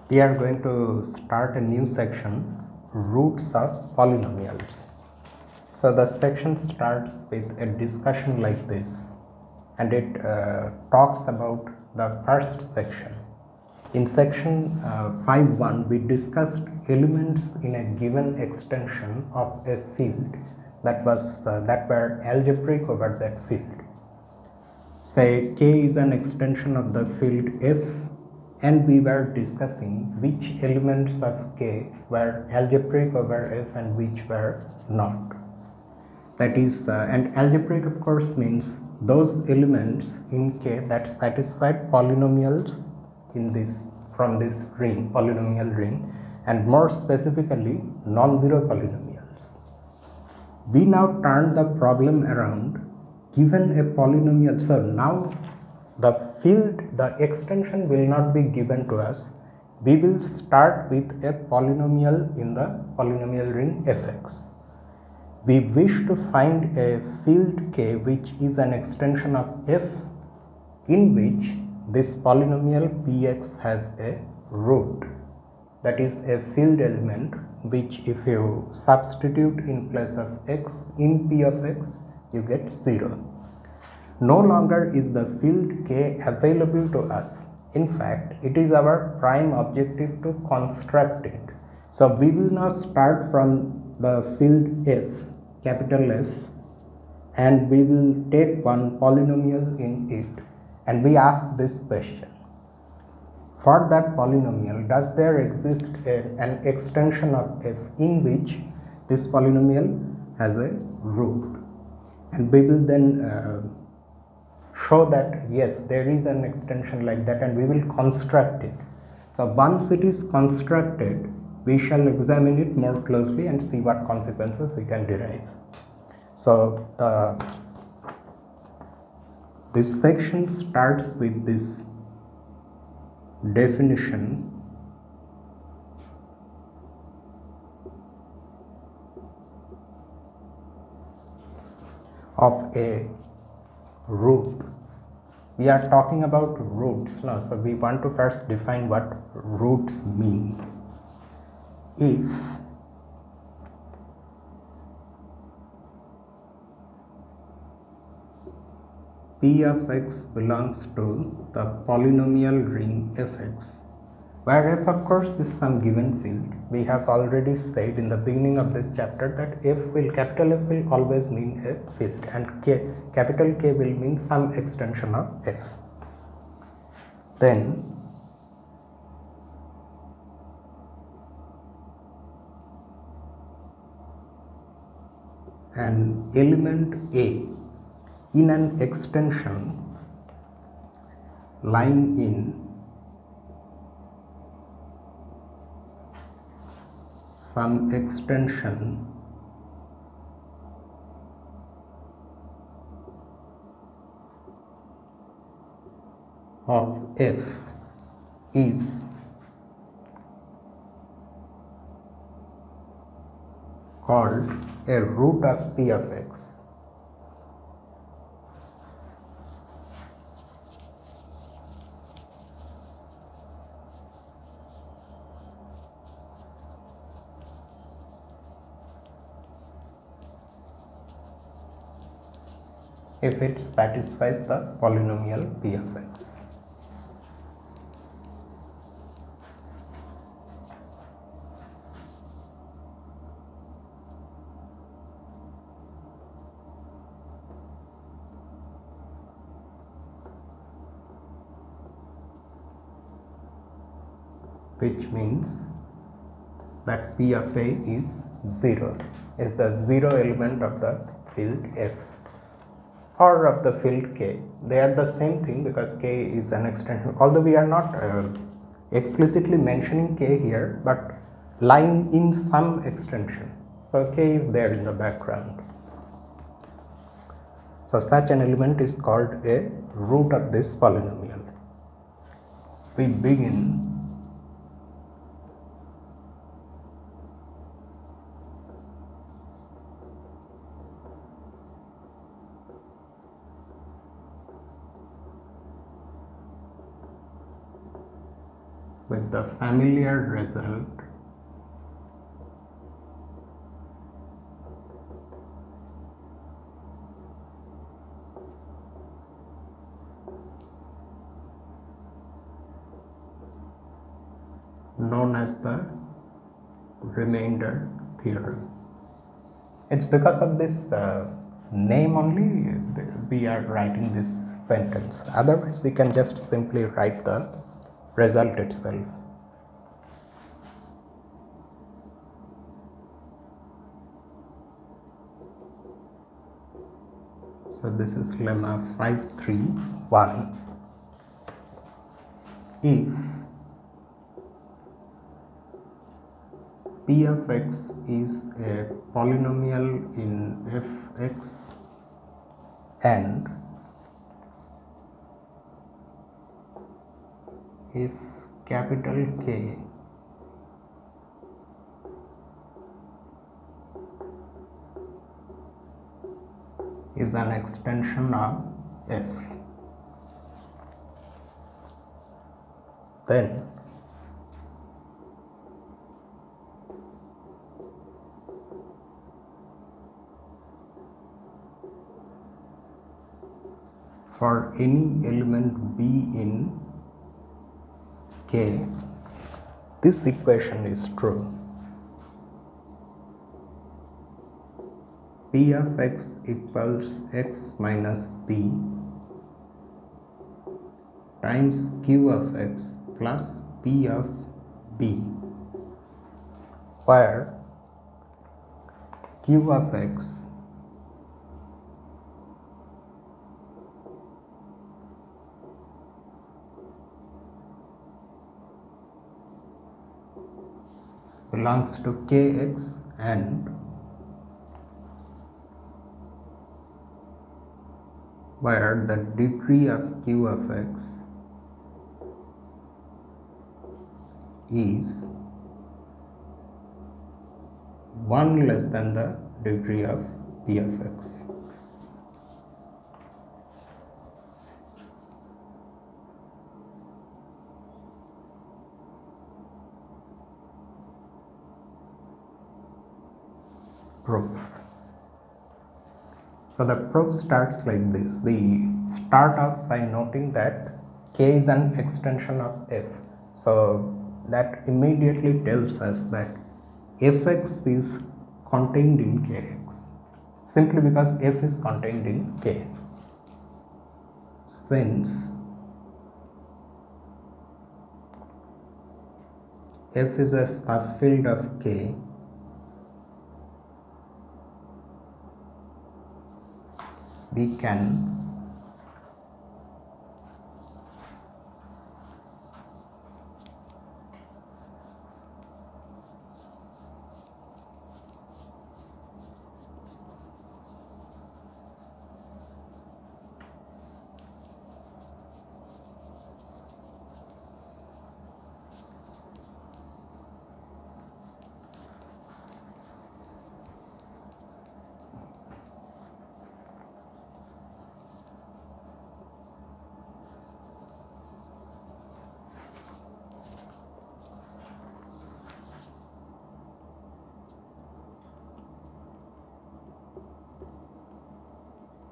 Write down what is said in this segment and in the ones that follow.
We are going to start a new section, Roots of Polynomials. So the section starts with a discussion like this, and it talks about the first section. In section 5.1, we discussed elements in a given extension of a field that were algebraic over that field. Say K is an extension of the field F, and we were discussing which elements of K were algebraic over F and which were not. That is, and algebraic of course means those elements in K that satisfied polynomials in this, from this ring, polynomial ring, and more specifically non-zero polynomials. We now turn the problem around. Given a polynomial, so now the field, the extension will not be given to us. We will start with a polynomial in the polynomial ring Fx. We wish to find a field K which is an extension of F, in which this polynomial Px has a root, that is a field element which, if you substitute in place of x in P of x, you get 0. No longer is the field K available to us. In fact, it is our prime objective to construct it. So we will now start from the field F, capital F, and we will take one polynomial in it, and we ask this question: for that polynomial, does there exist an extension of F in which this polynomial has a root? And we will then show that yes, there is an extension like that, and we will construct it. So once it is constructed, we shall examine it more closely and see what consequences we can derive. So this section starts with this definition of a root. We are talking about roots now, so we want to first define what roots mean. If P of x belongs to the polynomial ring Fx, where F of course is some given field. We have already said in the beginning of this chapter that capital F will always mean a field, and capital K will mean some extension of F. Then an element A in an extension lying in some extension of F is called a root of P of x. If it satisfies the polynomial P of x. Which means that P of A is 0, is the 0 element of the field F or of the field K. They are the same thing because K is an extension, although we are not explicitly mentioning K here, but lying in some extension. So K is there in the background. So such an element is called a root of this polynomial. We begin with the familiar result known as the remainder theorem. It's because of this name only we are writing this sentence. Otherwise, we can just simply write the result itself. So this is lemma 531. If p of x is a polynomial in fx and if capital K is an extension of f, then for any element b in K, this equation is true. P of x equals x minus b times q of x plus p of b, where q of x belongs to kx and where the degree of q of x is 1 less than the degree of p of x. Proof. So the proof starts like this. We start off by noting that K is an extension of f. So that immediately tells us that fx is contained in kx, simply because f is contained in K. Since f is a subfield of K, we can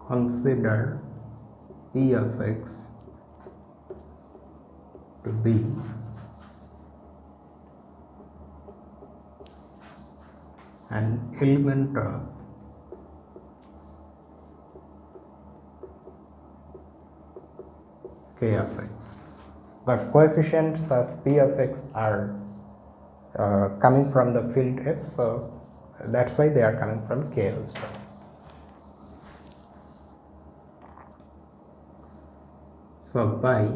consider p of x to be an element of k of x. The coefficients of p of x are coming from the field f, so that's why they are coming from k also. So by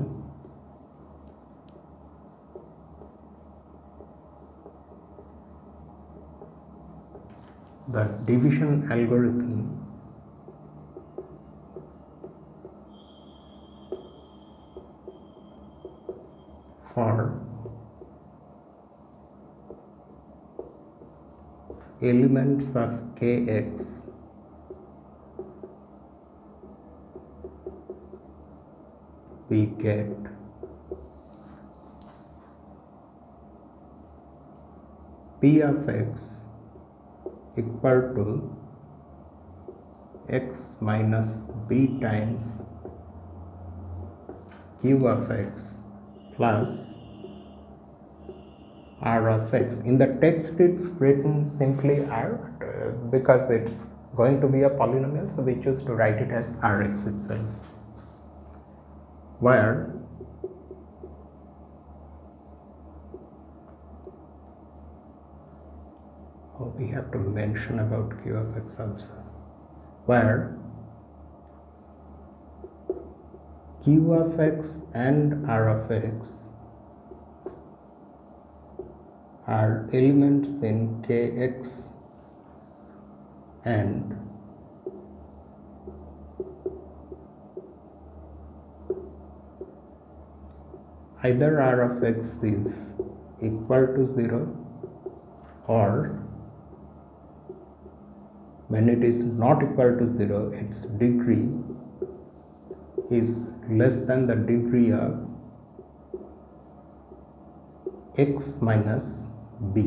the division algorithm, for elements of kx we get p of x equal to x minus b times q of x plus r of x. In the text it's written simply r, because it's going to be a polynomial, so we choose to write it as rx itself, where we have to mention about q of x also, where q of x and r of x are elements in kx and either r of x is equal to 0, or when it is not equal to 0, its degree is less than the degree of x minus b,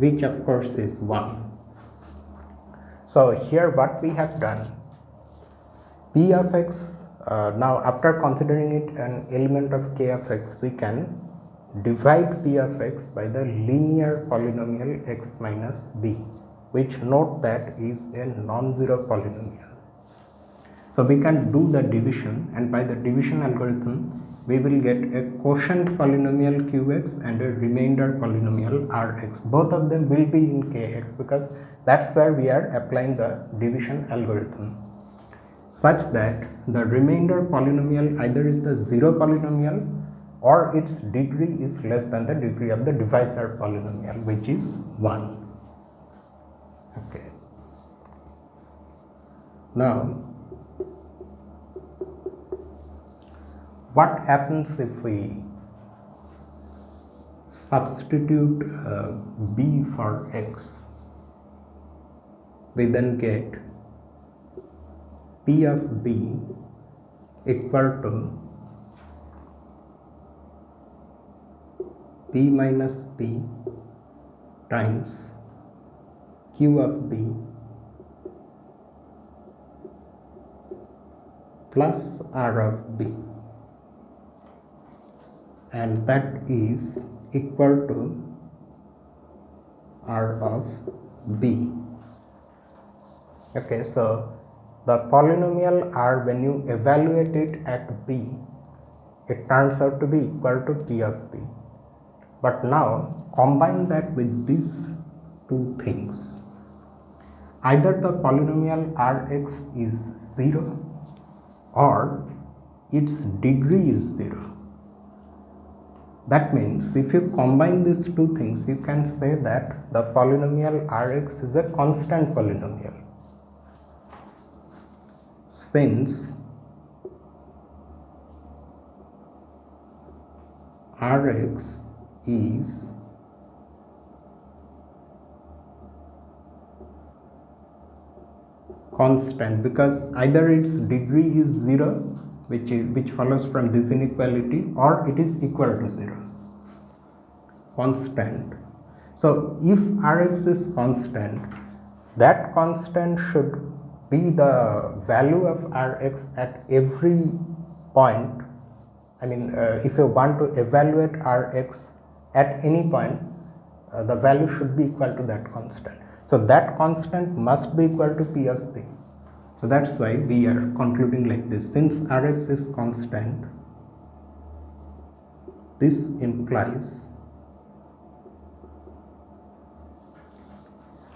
which of course is 1. So here what we have done, p of x, now after considering it an element of k of x, we can divide p of x by the linear polynomial x minus b, which note that is a non-zero polynomial. So we can do the division, and by the division algorithm we will get a quotient polynomial qx and a remainder polynomial rx. Both of them will be in kx, because that's where we are applying the division algorithm, such that the remainder polynomial either is the zero polynomial or its degree is less than the degree of the divisor polynomial, which is 1. Okay. Now what happens if we substitute b for x? We then get p of b equal to p minus p times q of b plus r of b, and that is equal to r of b. Okay, so the polynomial r, when you evaluate it at b, it turns out to be equal to p of b. But now combine that with these two things. Either the polynomial rx is 0 or its degree is 0. That means if you combine these two things, you can say that the polynomial rx is a constant polynomial, since rx is constant, because either its degree is 0, which follows from this inequality, or it is equal to 0. Constant. So if rx is constant, that constant should be the value of rx at every point. I mean, if you want to evaluate rx at any point, the value should be equal to that constant. So that constant must be equal to p of b. So that's why we are concluding like this: since rx is constant, this implies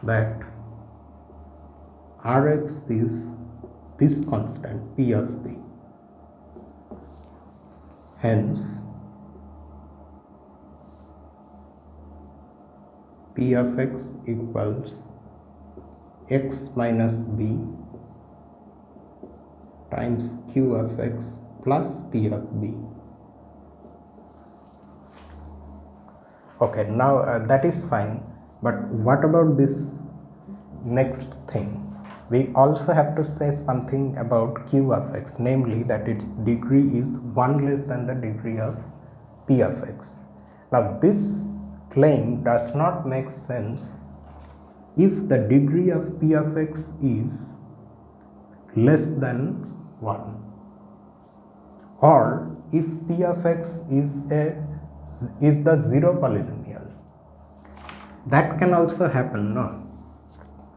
that rx is this constant p of b. Hence p of x equals x minus b times q of x plus p of b. Okay, now that is fine, but what about this next thing? We also have to say something about q of x, namely that its degree is 1 less than the degree of p of x. Now this claim does not make sense if the degree of p of x is less than 1, or if p of x is the zero polynomial. That can also happen, no?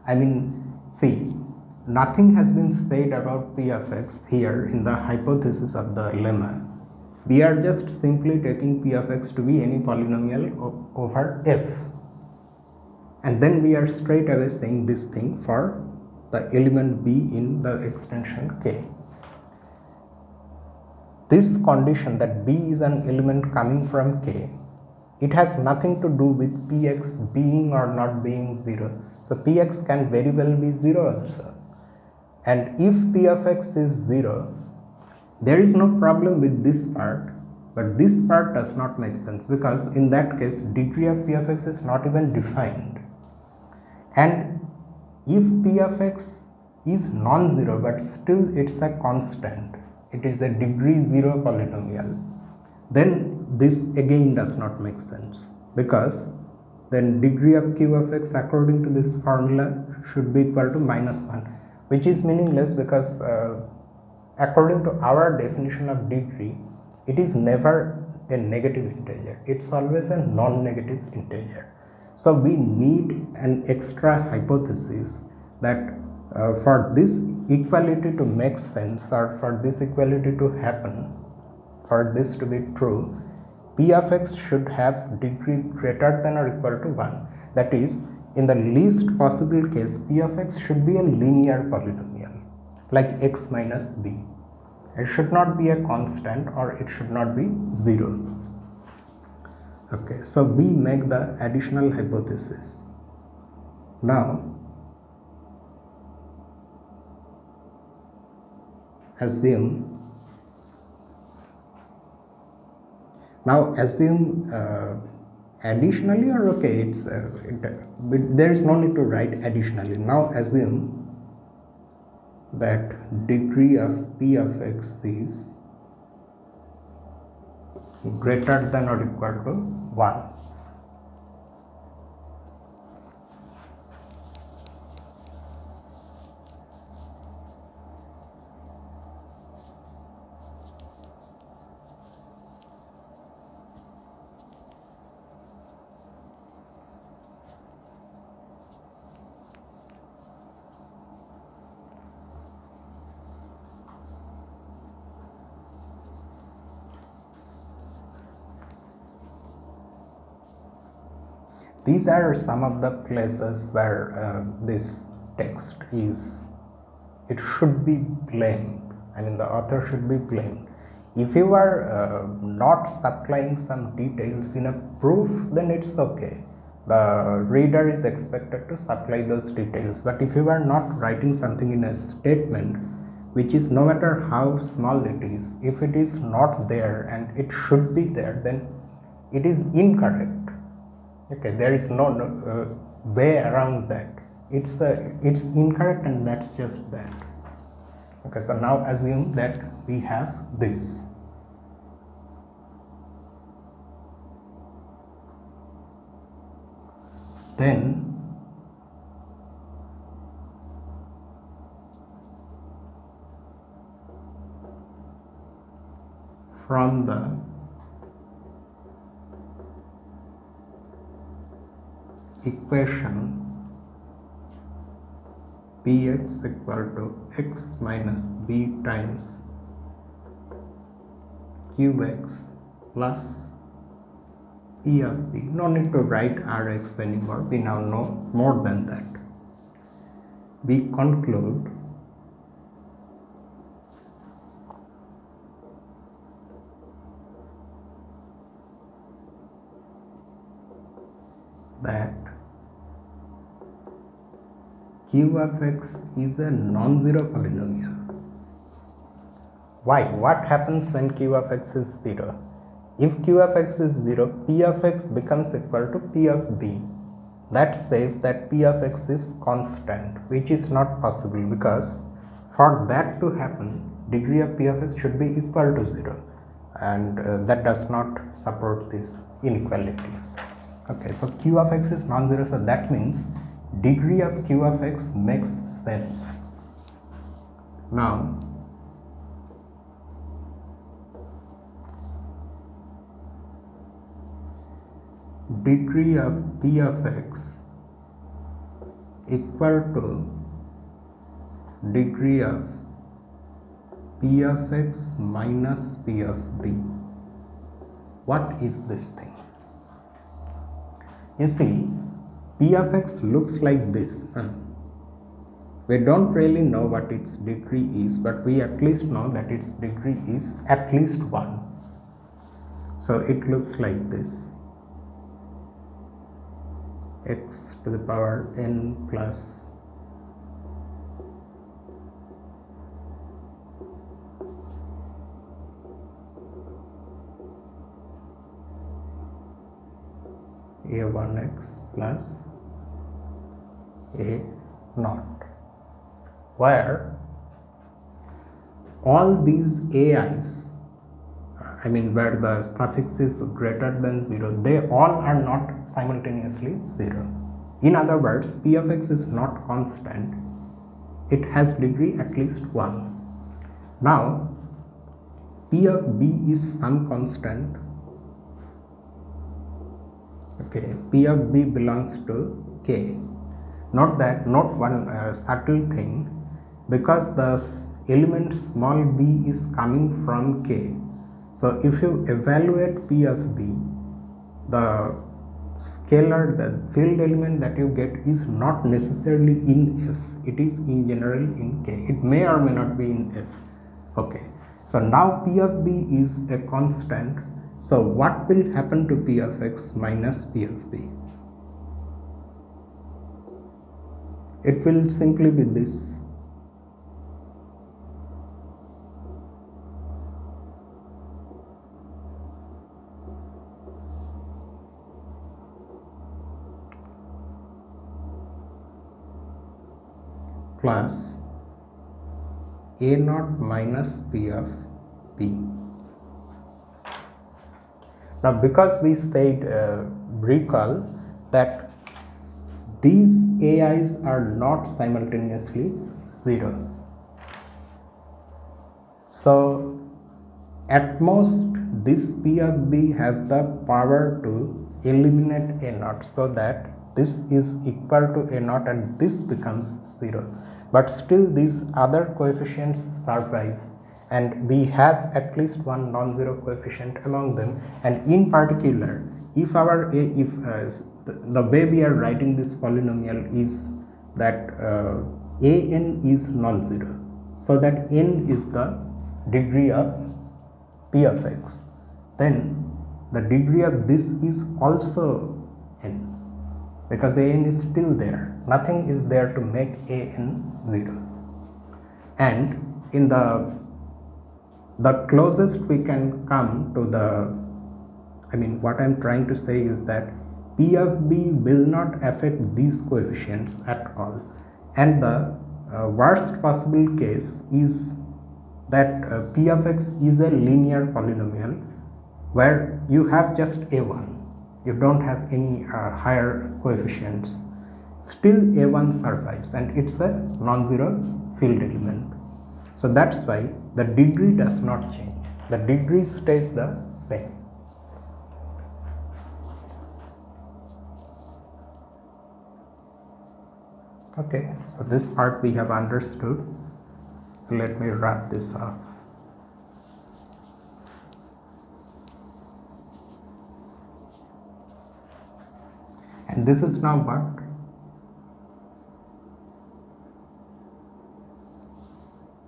I mean, see, nothing has been said about p of x here in the hypothesis of the lemma. We are just simply taking p of x to be any polynomial over f, and then we are straight away saying this thing for the element b in the extension k. This condition that b is an element coming from k, it has nothing to do with px being or not being 0. So px can very well be 0 also, and if p of x is 0, there is no problem with this part, but this part does not make sense, because in that case degree of p of x is not even defined. And if p of x is non-zero but still it's a constant, it is a degree 0 polynomial, then this again does not make sense, because then degree of q of x according to this formula should be equal to -1, which is meaningless, because according to our definition of degree, it is never a negative integer, it's always a non-negative integer. So we need an extra hypothesis that for this equality to make sense, or for this equality to happen, for this to be true, p of x should have degree greater than or equal to 1. That is, in the least possible case, p of x should be a linear polynomial, like x minus b. It should not be a constant, or it should not be 0. Okay, so we make the additional hypothesis. Now assume additionally, or okay, it's there is no need to write additionally. Now assume that degree of p of x is greater than or equal to 1. These are some of the places where this text is, it should be blamed. I mean, the author should be blamed. If you are not supplying some details in a proof, then it's okay. The reader is expected to supply those details. But if you are not writing something in a statement, which is no matter how small it is, if it is not there and it should be there, then it is incorrect. Okay, there is no way around that. It's incorrect, and that's just that. Okay, so now assume that we have this. Then from the equation px equal to x minus b times qx plus p of b, no need to write rx anymore, we now know more than that. We conclude that q of x is a non-zero polynomial. Why? What happens when q of x is 0? If q of x is 0, p of x becomes equal to p of b. That says that p of x is constant, which is not possible, because for that to happen, degree of p of x should be equal to 0, and that does not support this inequality. Okay, so q of x is non-zero, so that means degree of q of x makes sense. Now degree of p of x equal to degree of p of x minus p of b. What is this thing? You see, p of x looks like this. We don't really know what its degree is, but we at least know that its degree is at least 1. So it looks like this: x to the power n plus a1x plus a naught, where all these ai's, where the suffix is greater than 0, they all are not simultaneously 0. In other words, p of x is not constant, it has degree at least 1. Now p of b is some constant. Okay, p of b belongs to k. Note one subtle thing: because the element small b is coming from k, so if you evaluate p of b, the scalar, the field element that you get is not necessarily in f, it is in general in k. It may or may not be in f. Okay, so now p of b is a constant, so what will happen to p of x minus p of b? It will simply be this: plus a naught minus p of b. Now because we said, recall that these ai's are not simultaneously 0, so at most this p of b has the power to eliminate a naught, so that this is equal to a naught and this becomes 0, but still these other coefficients survive, and we have at least one non-zero coefficient among them. And in particular, if our the way we are writing this polynomial is that an is non-zero, so that n is the degree of p of x, then the degree of this is also n, because an is still there, nothing is there to make an 0. And in the closest we can come to the, what I'm trying to say is that p of b will not affect these coefficients at all, and the worst possible case is that p of x is a linear polynomial where you have just a1, you don't have any higher coefficients, still a1 survives and it's a non-zero field element. So that's why the degree does not change, the degree stays the same. Okay, so this part we have understood. So let me wrap this up. And this is now what?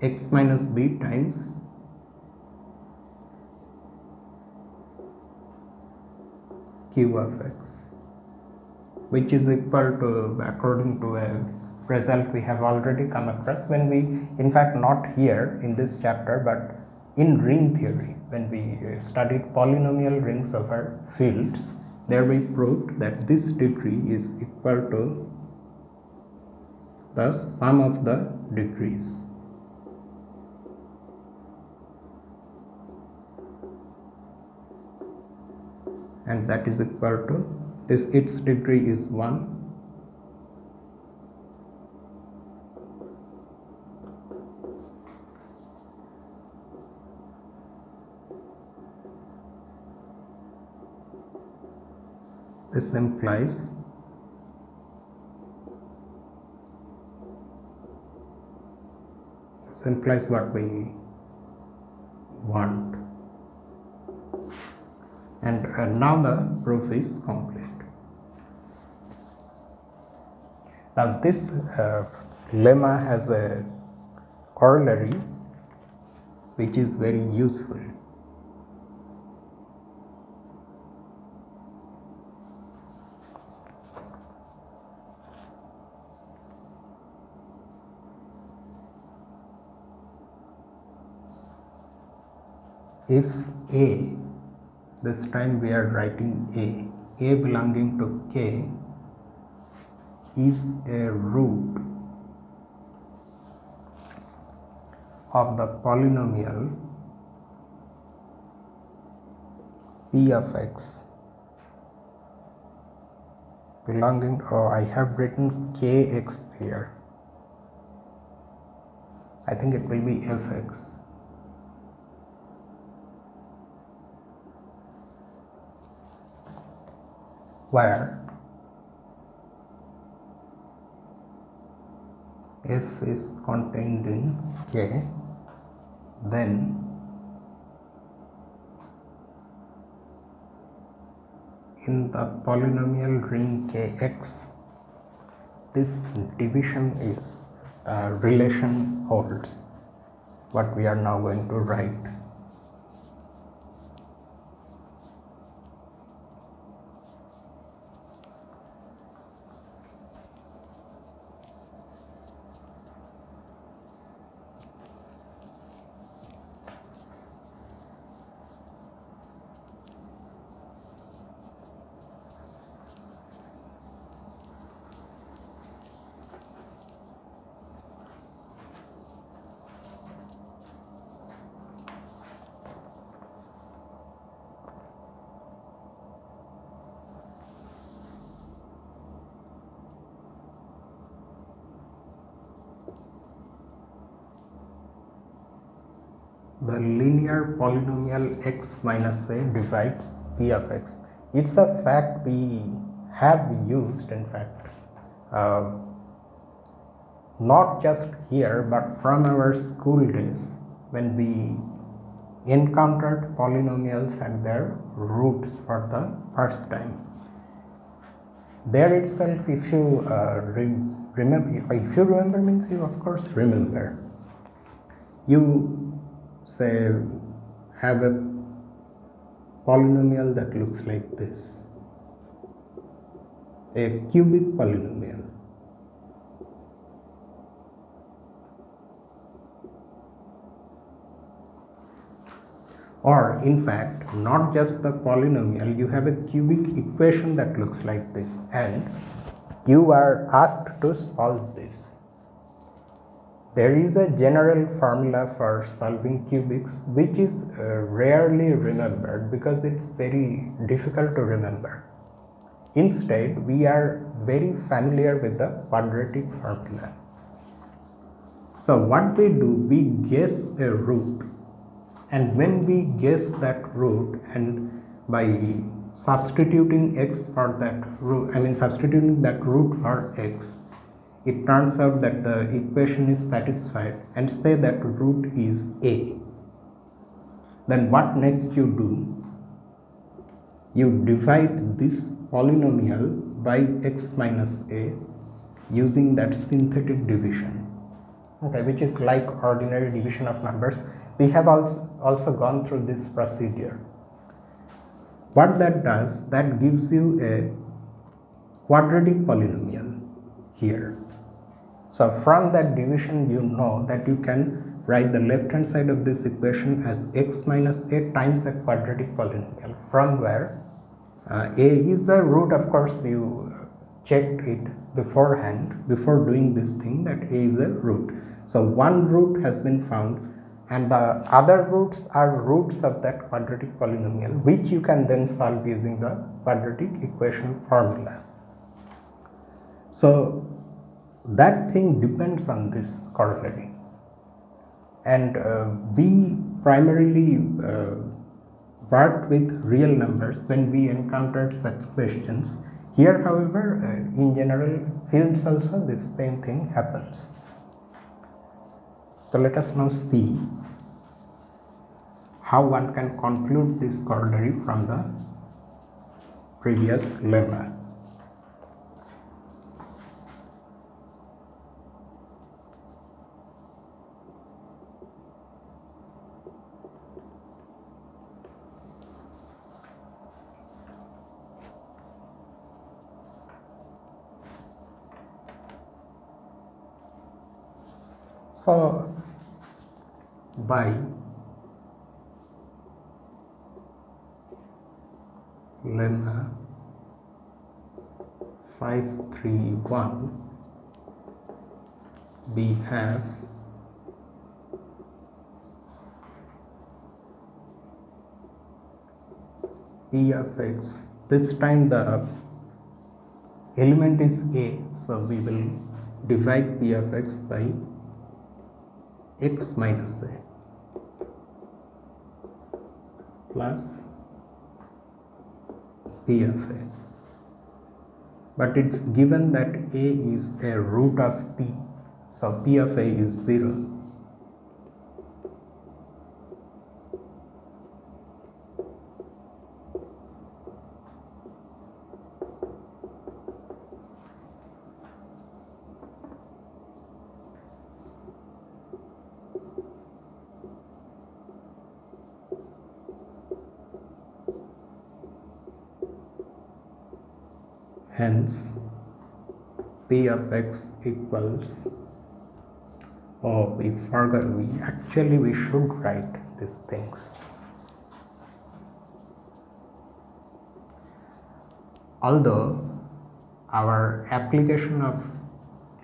X minus b times q of x, which is equal to, according to a result we have already come across when we, in fact not here in this chapter, but in ring theory, when we studied polynomial rings over fields, there we proved that this degree is equal to the sum of the degrees. And that is equal to This its degree is 1. This implies what we want, and now the proof is complete. Now this lemma has a corollary which is very useful. If A, this time we are writing A belonging to K is a root of the polynomial P of X belonging, I have written Kx here, I think it will be Fx. Where f is contained in K, then in the polynomial ring Kx, this division is relation holds, what we are now going to write. The linear polynomial x minus a divides p of x. It's a fact we have used, in fact, not just here but from our school days when we encountered polynomials and their roots for the first time. There itself, if you remember means you of course remember, you say have a polynomial that looks like this, a cubic polynomial. Or in fact, not just the polynomial, you have a cubic equation that looks like this and you are asked to solve this. There is a general formula for solving cubics which is rarely remembered because it's very difficult to remember. Instead, we are very familiar with the quadratic formula. So what we do, we guess a root, and when we guess that root and by substituting x for that root, substituting that root for x, it turns out that the equation is satisfied and say that root is a. Then what next you do? You divide this polynomial by x minus a using that synthetic division, okay, which is like ordinary division of numbers. We have also gone through this procedure. What that does, that gives you a quadratic polynomial here. So from that division, you know that you can write the left hand side of this equation as x minus a times a quadratic polynomial, from where a is the root. Of course, you checked it beforehand before doing this thing that a is a root. So one root has been found and the other roots are roots of that quadratic polynomial, which you can then solve using the quadratic equation formula. So that thing depends on this corollary, and we primarily worked with real numbers when we encountered such questions. Here, however, in general fields also this same thing happens. So let us now see how one can conclude this corollary from the previous lemma. So by lemma 531 we have p of x. This time the element is a, so we will divide p of x by x minus a plus p of a, but it's given that a is a root of p, so p of a is 0. Hence p of x equals, we forgot, we should write these things. Although our application of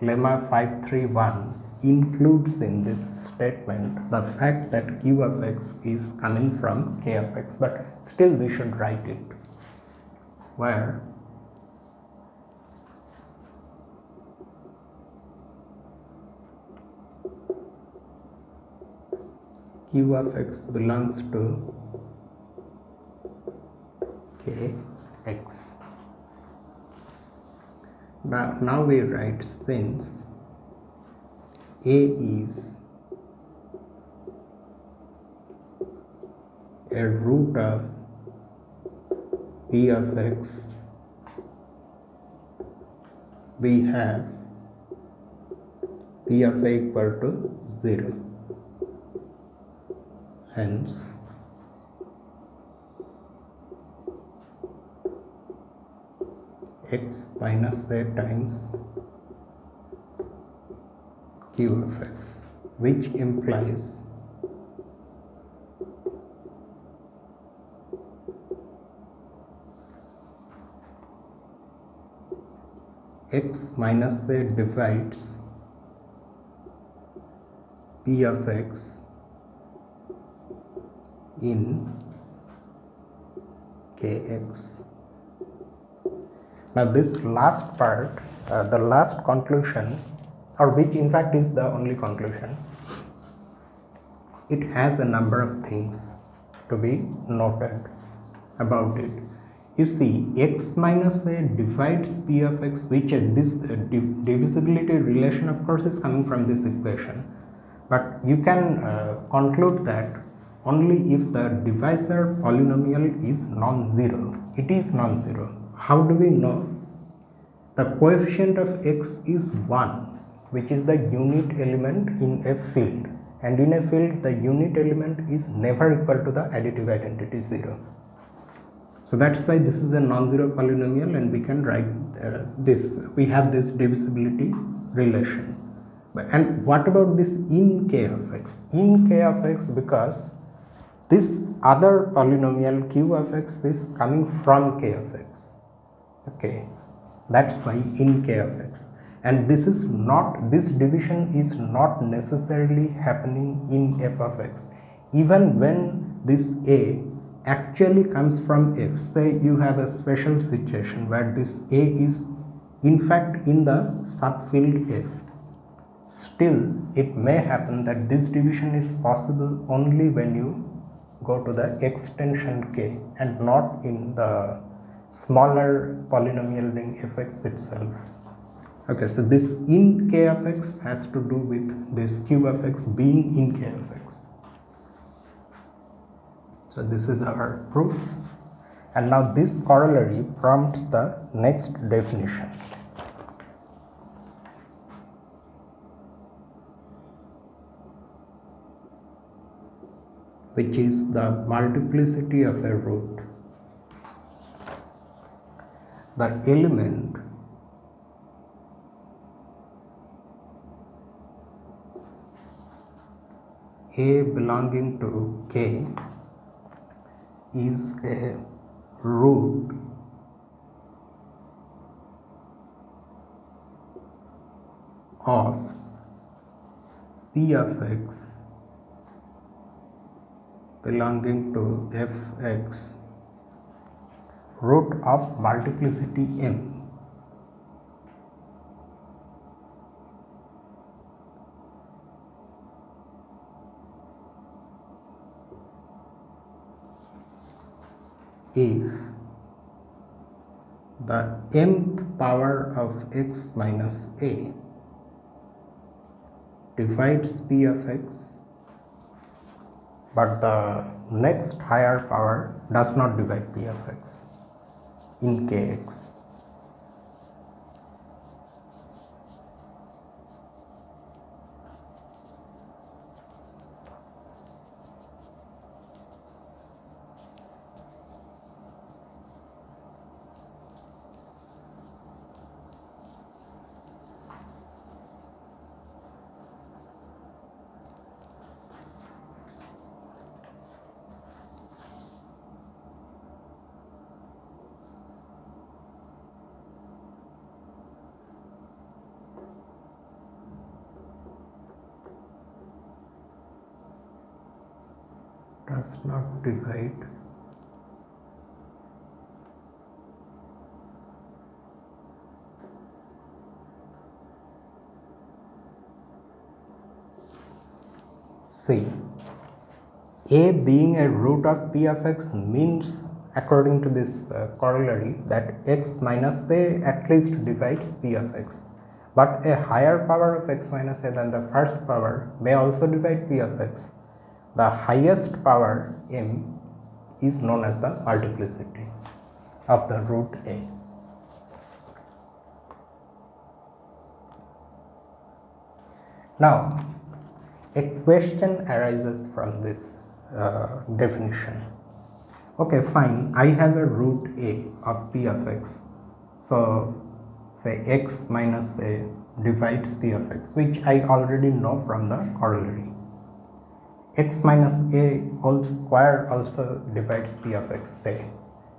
lemma 531 includes in this statement the fact that q of x is coming from k of x, but still we should write it, where q of x belongs to kx. Now we write, since a is a root of p of x, we have p of a equal to 0. Hence x minus a times q of x, which implies x minus a divides p of x in kx. Now this last part, the last conclusion, or which in fact is the only conclusion, it has a number of things to be noted about it. You see, x minus a divides p of x, which this divisibility relation of course is coming from this equation, but you can conclude that only if the divisor polynomial is non-zero. It is non-zero. How do we know? The coefficient of x is 1, which is the unit element in a field, and in a field the unit element is never equal to the additive identity 0. So that's why this is a non-zero polynomial, and we can write this. We have this divisibility relation. And what about this in k of x? In k of x, because this other polynomial q of x is coming from k of x. Okay, that's why in k of x. and this division is not necessarily happening in f of x. Even when this a actually comes from f, say you have a special situation where this a is in fact in the subfield f, still it may happen that this division is possible only when you go to the extension k and not in the smaller polynomial ring fx itself. Okay, so this in k of x has to do with this cube of x being in k of x. So this is our proof, and now this corollary prompts the next definition, which is the multiplicity of a root. The element a belonging to k is a root of p of x belonging to fx, root of multiplicity m. If the mth power of x minus a divides p of x, but the next higher power does not divide p of x in kx. Does not divide see, a being a root of p of x means, according to this corollary, that x minus a at least divides p of x, but a higher power of x minus a than the first power may also divide p of x. The highest power m is known as the multiplicity of the root a. Now a question arises from this definition. Okay, fine, I have a root a of p of x, so say x minus a divides p of x, which I already know from the corollary. X minus a whole square also divides p of x, say,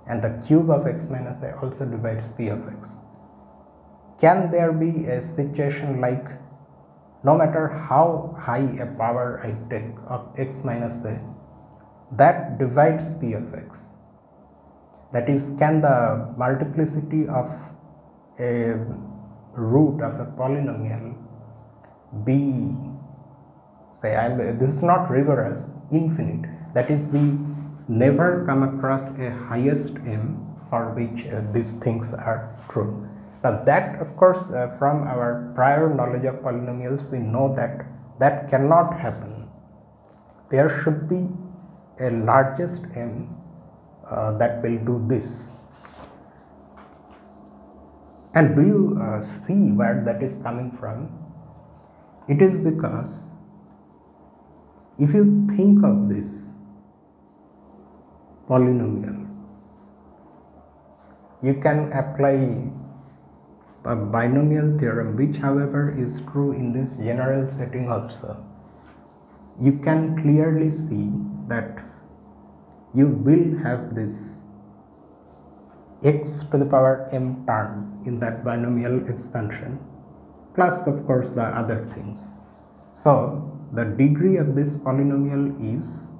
and the cube of x minus a also divides p of x. Can there be a situation like, no matter how high a power I take of x minus a, that divides p of x? That is, can the multiplicity of a root of a polynomial be, say, this is not rigorous, infinite, that is, we never come across a highest m for which these things are true. Now that, of course, from our prior knowledge of polynomials, we know that that cannot happen. There should be a largest m that will do this. And do you see where that is coming from? It is because if you think of this polynomial, you can apply a binomial theorem, which however is true in this general setting also. You can clearly see that you will have this x to the power m term in that binomial expansion, plus of course the other things. So the degree of this polynomial is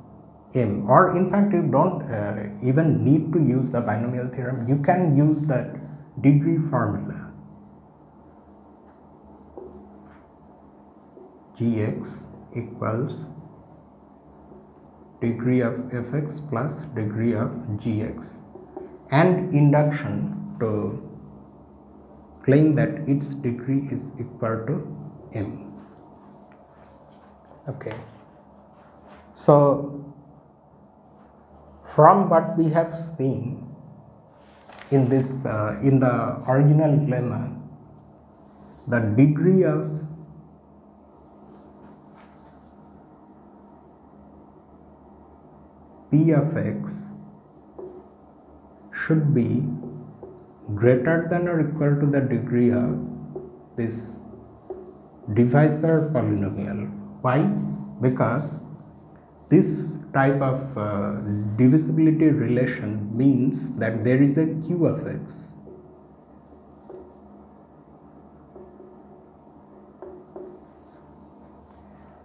m, or in fact you don't even need to use the binomial theorem. You can use that degree formula. Gx equals degree of fx plus degree of gx, and induction to claim that its degree is equal to m. Okay, so from what we have seen in this in the original lemma, the degree of p of x should be greater than or equal to the degree of this divisor polynomial. Why? Because this type of divisibility relation means that there is a q of x,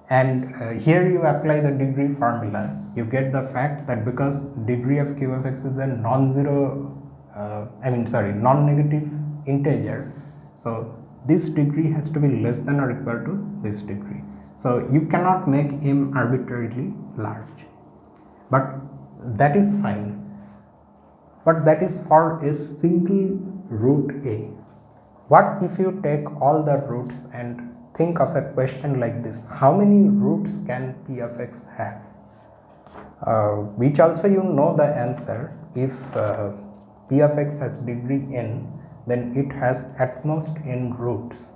and here you apply the degree formula, you get the fact that because degree of q of x is a non-zero non-negative integer, so this degree has to be less than or equal to this degree. So you cannot make m arbitrarily large, but that is fine, but that is for a single root a. What if you take all the roots and think of a question like this: how many roots can p of x have? Which also you know the answer. If p of x has degree n, then it has at most n roots,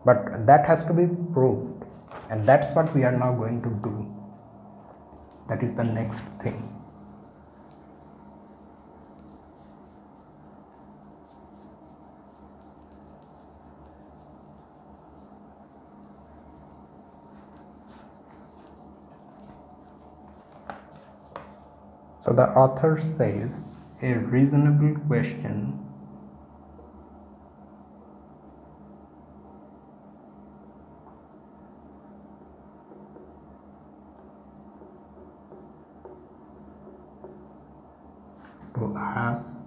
but that has to be proved, and that's what we are now going to do. That is the next thing. So the author says a reasonable question to ask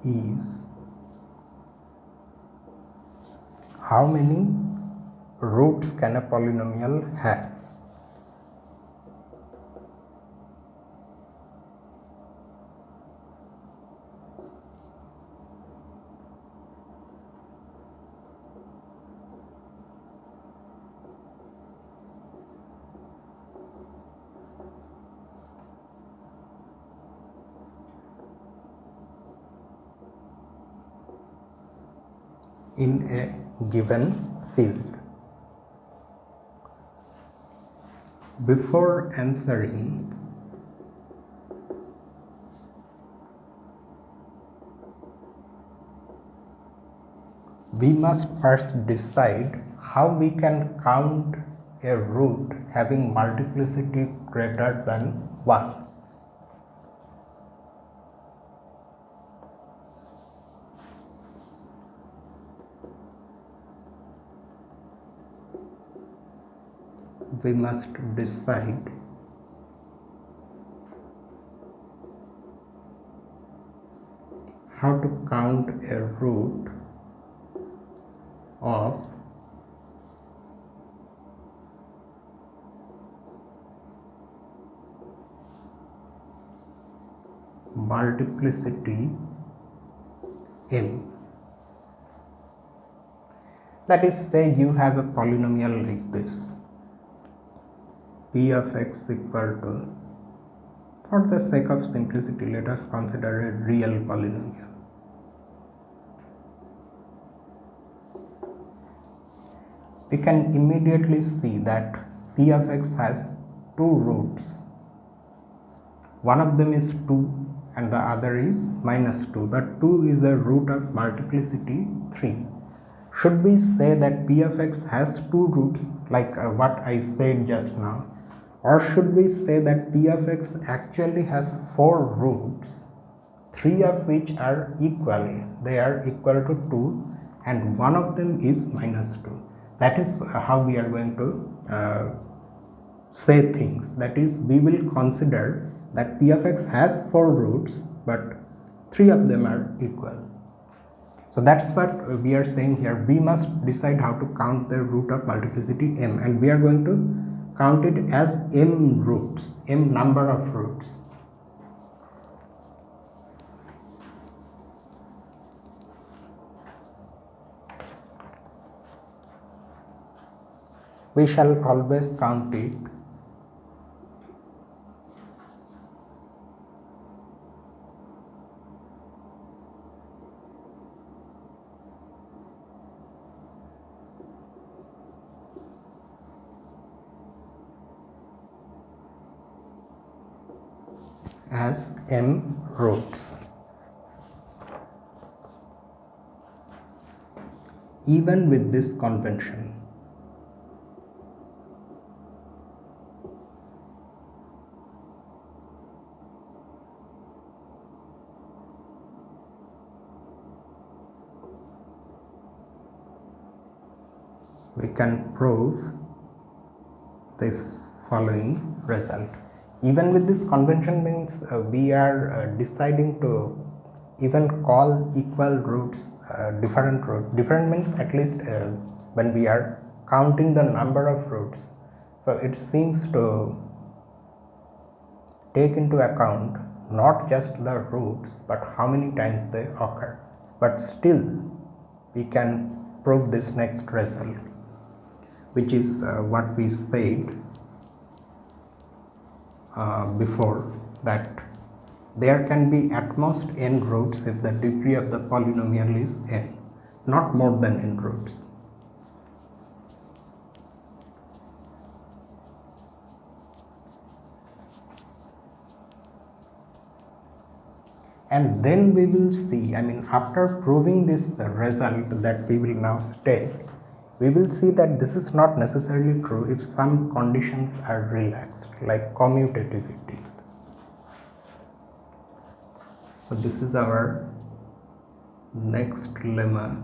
is how many roots can a polynomial have? In a given field. Before answering, we must first decide how we can count a root having multiplicity greater than 1. We must decide how to count a root of multiplicity m. That is, say you have a polynomial like this, p of x equal to, for the sake of simplicity, let us consider a real polynomial. We can immediately see that p of x has two roots. One of them is 2 and the other is minus 2, but 2 is a root of multiplicity 3. Should we say that p of x has two roots like what I said just now? Or should we say that p of x actually has 4 roots, 3 of which are equal, they are equal to 2, and one of them is minus 2. That is how we are going to say things. That is, we will consider that p of x has 4 roots but 3 of them are equal. So that's what we are saying here. We must decide how to count the root of multiplicity m, and we are going to count it as m roots, m number of roots. We shall always count it as m roots. Even with this convention, we can prove this following result. Even with this convention means we are deciding to even call equal roots different root. Different means at least when we are counting the number of roots. So it seems to take into account not just the roots but how many times they occur. But still we can prove this next result, which is what we said before, that there can be at most n roots if the degree of the polynomial is n, not more than n roots. And then we will see, after proving this result that we will now state, we will see that this is not necessarily true if some conditions are relaxed, like commutativity. So this is our next lemma,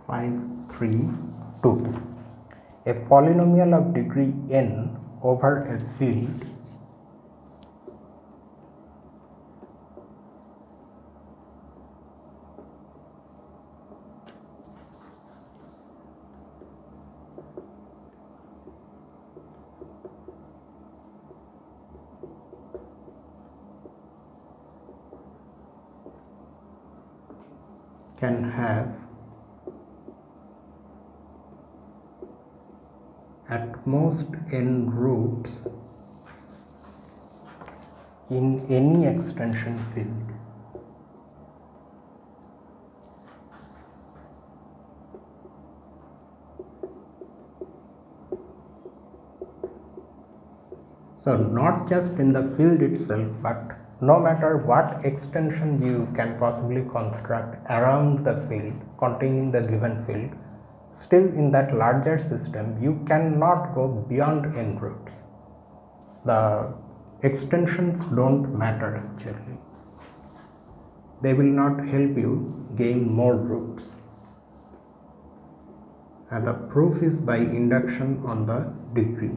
532. A polynomial of degree n over a field can have at most n roots in any extension field. So not just in the field itself, but no matter what extension you can possibly construct around the field containing the given field, still in that larger system you cannot go beyond n roots. The extensions don't matter actually. They will not help you gain more roots. And the proof is by induction on the degree.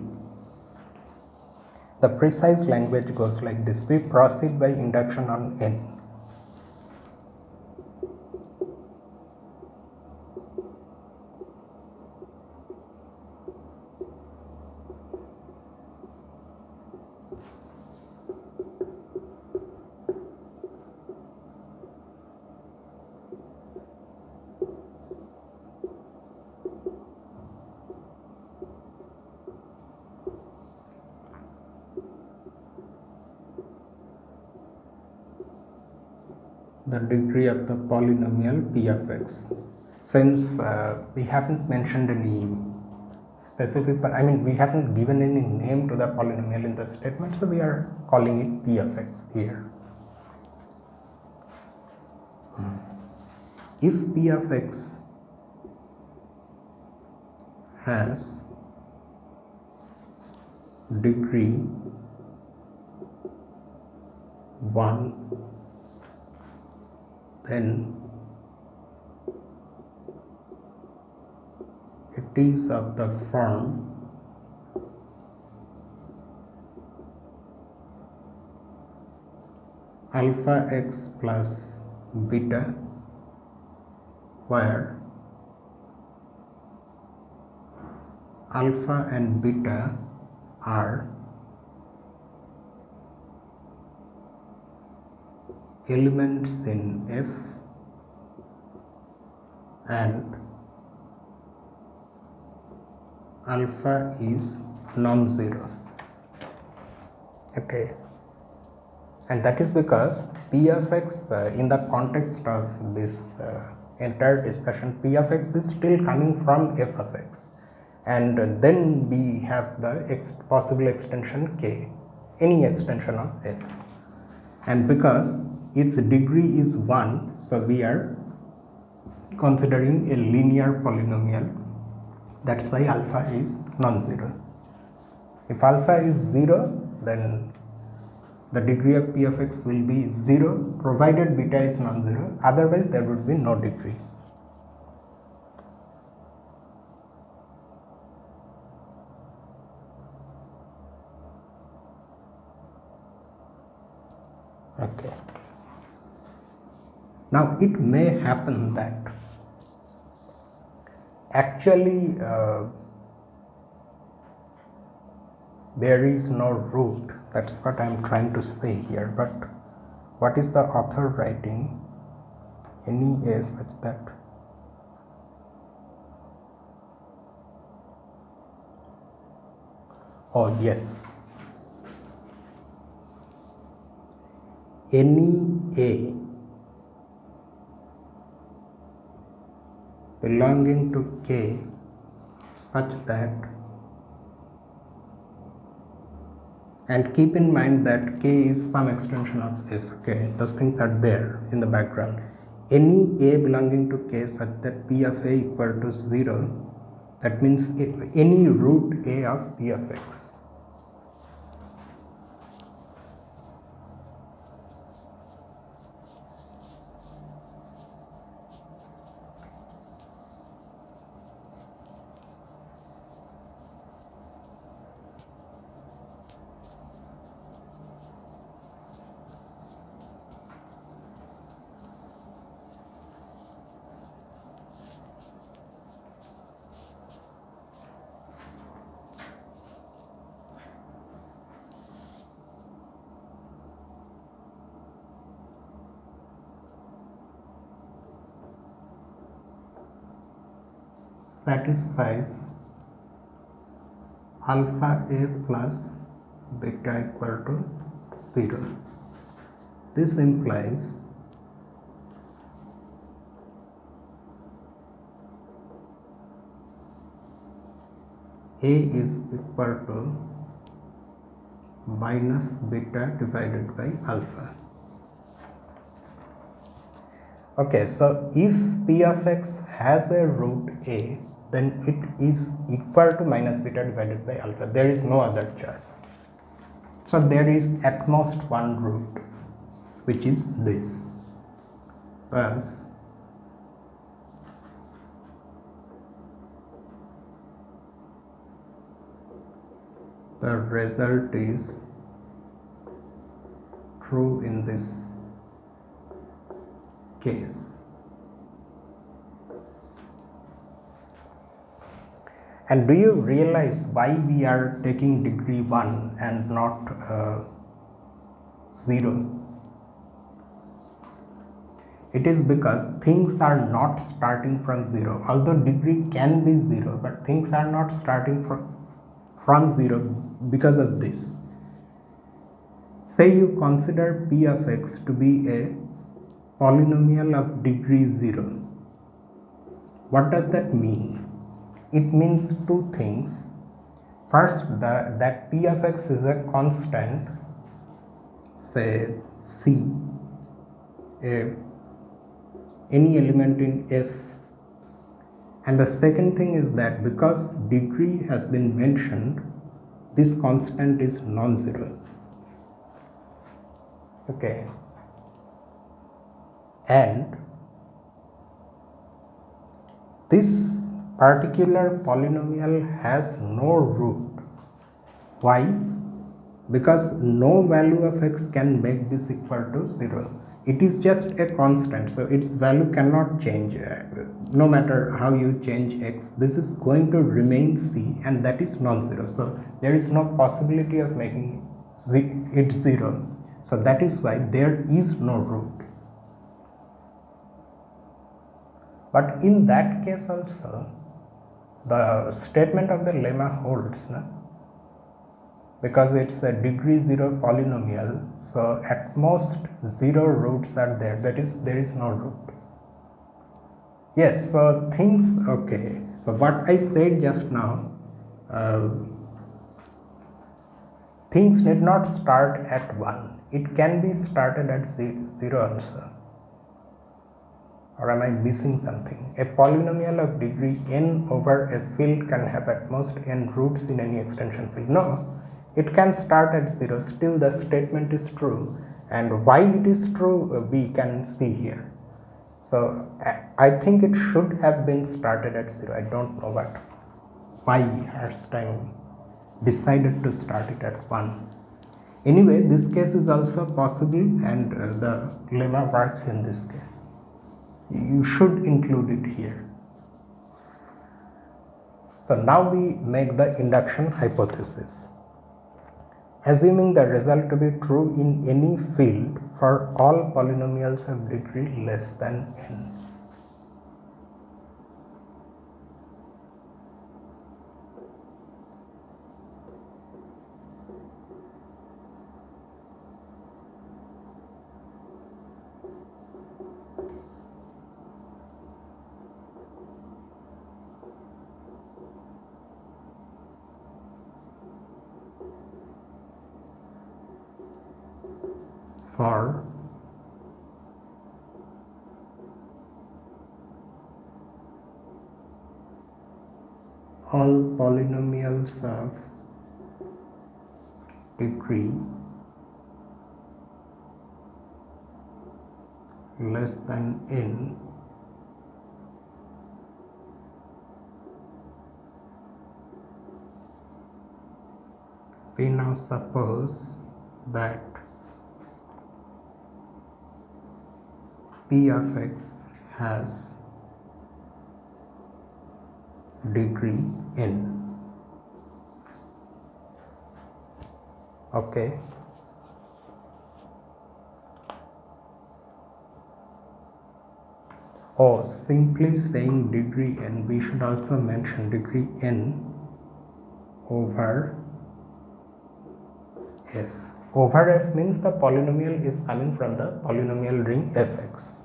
The precise language goes like this: we proceed by induction on n. The degree of the polynomial p of x. Since we haven't mentioned any specific, we haven't given any name to the polynomial in the statement, so we are calling it p of x here. If p of x has degree 1 then it is of the form alpha x plus beta, where alpha and beta are elements in F and alpha is non-zero. Okay, and that is because p of x in the context of this entire discussion, p of x is still coming from f of x, and then we have the possible extension k, any extension of f, and because its degree is 1, so we are considering a linear polynomial. That's why alpha is non-zero. If alpha is 0, then the degree of p of x will be 0 provided beta is non-zero, otherwise there would be no degree. Okay. Now it may happen that actually there is no root. That's what I am trying to say here. But what is the author writing? Any a such that oh yes, any a belonging to K such that, and keep in mind that K is some extension of F. Okay, those things are there in the background. Any A belonging to K such that P of A equal to 0, that means if any root A of P of X. Satisfies alpha a plus beta equal to 0. This implies a is equal to minus beta divided by alpha. Okay, so if p of x has a root a, then it is equal to minus beta divided by alpha. There is no other choice. So there is at most one root, which is this. Thus, the result is true in this case. And do you realize why we are taking degree 1 and not 0? It is because things are not starting from 0. Although degree can be 0, but things are not starting from 0 because of this. Say you consider p of x to be a polynomial of degree 0. What does that mean? It means two things. First, that p of x is a constant, say c, any element in F. And the second thing is that because degree has been mentioned, this constant is non-zero. Okay. and this particular polynomial has no root. Why? Because no value of x can make this equal to 0. It is just a constant, so its value cannot change. No matter how you change x, this is going to remain c, and that is non-zero. So there is no possibility of making it 0. So that is why there is no root. But in that case also, the statement of the lemma holds, no? Because it's a degree 0 polynomial, so at most 0 roots are there, that is, there is no root. Yes, so things, okay, so what I said just now, things need not start at 1, it can be started at 0 also. Or am I missing something? A polynomial of degree n over a field can have at most n roots in any extension field. No, it can start at 0, still the statement is true, and why it is true we can see here. So I think it should have been started at 0. I don't know why Herstein decided to start it at 1. Anyway, this case is also possible, and the lemma works in this case. You should include it here. So now we make the induction hypothesis. Assuming the result to be true in any field for all polynomials of degree less than n. For all polynomials of degree less than n, we now suppose that p of x has degree n. Okay. Oh, simply saying degree n, we should also mention degree n over f. Over f means the polynomial is coming from the polynomial ring fx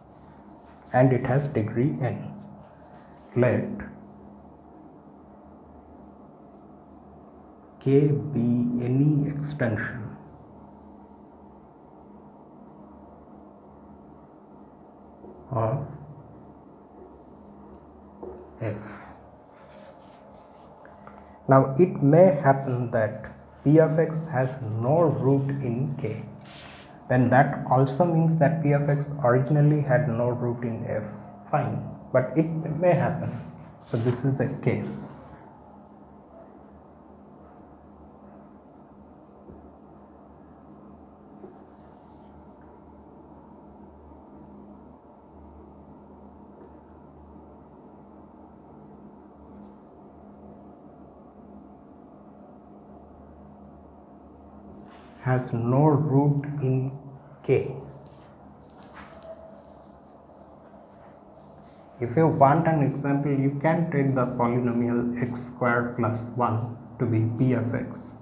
and it has degree n. Let k be any extension of f. Now it may happen that p of x has no root in k, then that also means that p of x originally had no root in f. Fine, but it may happen. So this is the case. Has no root in k. If you want an example, you can take the polynomial x squared plus 1 to be p of x,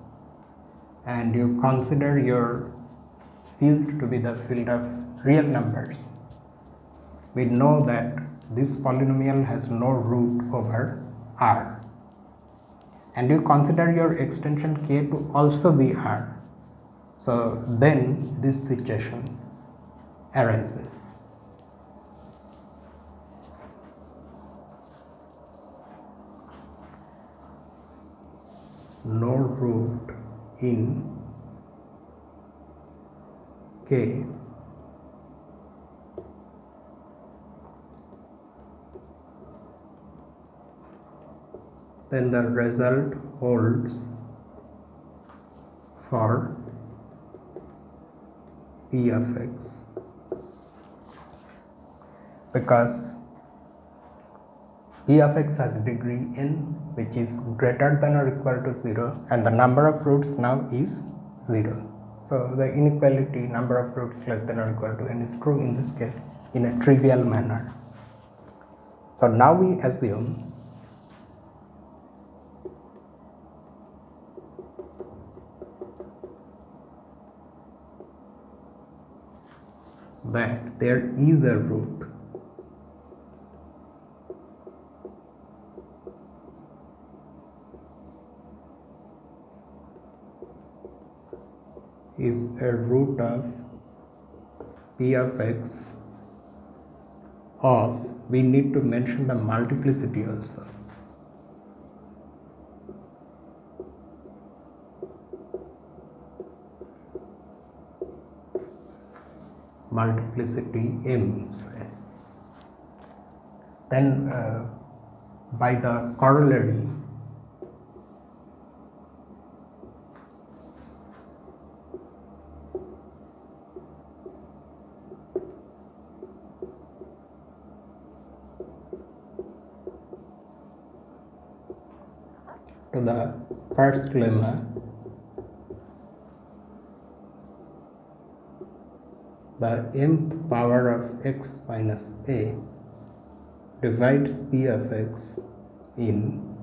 and you consider your field to be the field of real numbers. We know that this polynomial has no root over R, and you consider your extension k to also be R. So then this situation arises. No root in k then the result holds for P of x, because P of x has degree n, which is greater than or equal to 0, and the number of roots now is 0. So the inequality number of roots less than or equal to n is true in this case in a trivial manner. So now we assume that there is a root is a root of P of x of, we need to mention the multiplicity also. Multiplicity m, say. Then by the corollary, to the first lemma, the mth power of x minus a divides P of x in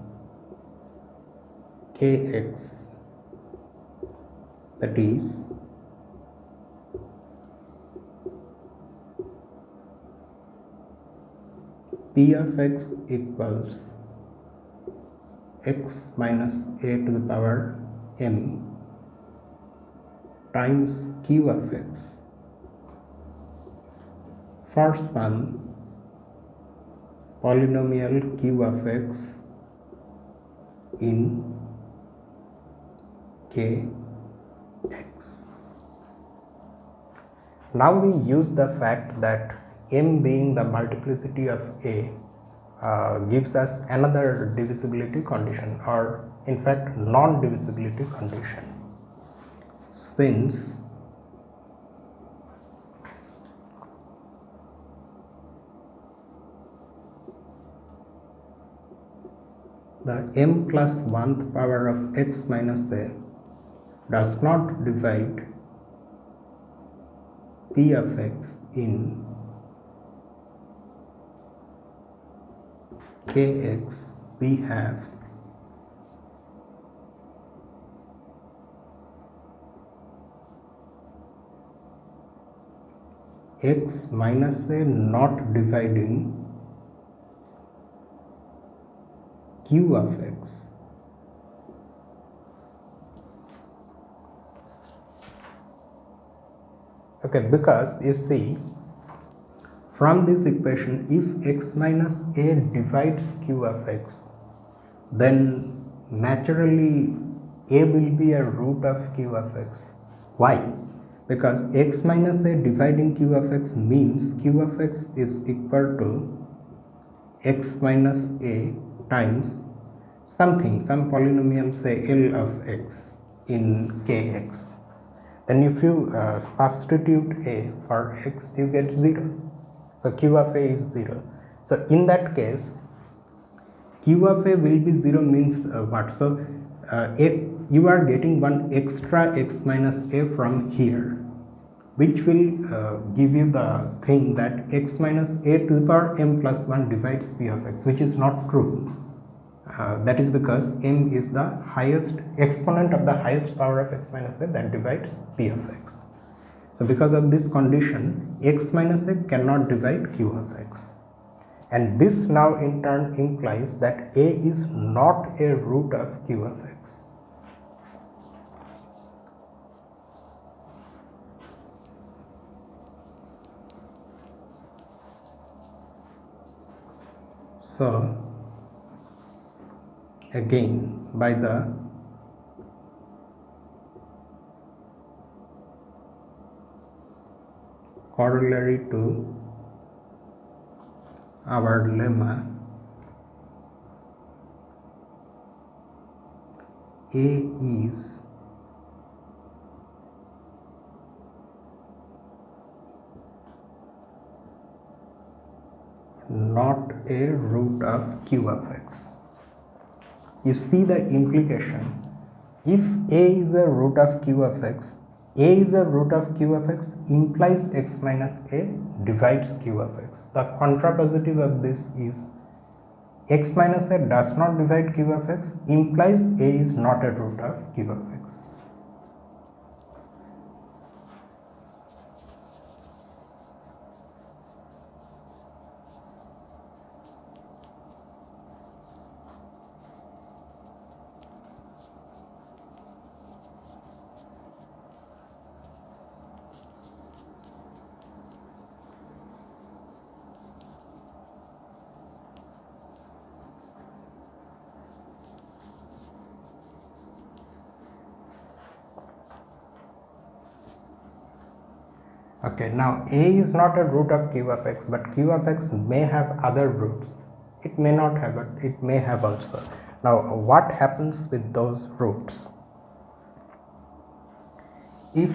kx, that is P of x equals x minus a to the power m times q of x for some polynomial q of x in kx. Now we use the fact that m being the multiplicity of a gives us another divisibility condition, or in fact non-divisibility condition, since the m plus 1th power of x minus a does not divide P of x in kx, we have x minus a not dividing q of x. Okay, because you see, from this equation, if x minus a divides q of x, then naturally a will be a root of q of x. Why? Because x minus a dividing q of x means q of x is equal to x minus a times something, some polynomial, say L of x in kx. Then if you substitute a for x, you get 0. So q of a is 0. So in that case, q of a will be 0 means what? So you are getting one extra x minus a from here, which will give you the thing that x minus a to the power m plus 1 divides p of x, which is not true. That is because m is the highest exponent of the highest power of x minus a that divides p of x. So because of this condition, x minus a cannot divide q of x, and this now in turn implies that a is not a root of q of x. So again, by the corollary to our lemma, A is not a root of q of x. You see the implication. If A is a root of q of x, A is a root of q of x implies x minus A divides q of x. The contrapositive of this is x minus A does not divide q of x implies A is not a root of q of x. Okay, now A is not a root of q of x, but q of x may have other roots. It may not have, but it may have also. Now, what happens with those roots? If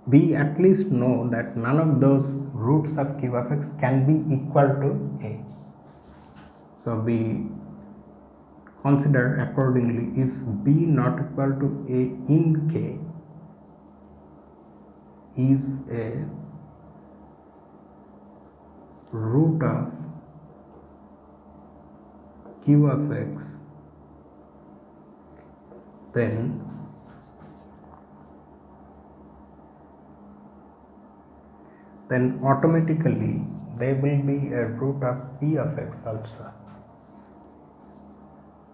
we at least know that none of those roots of q of x can be equal to A. So, we consider accordingly if B not equal to A in K is a root of q of x, then automatically there will be a root of p of x also,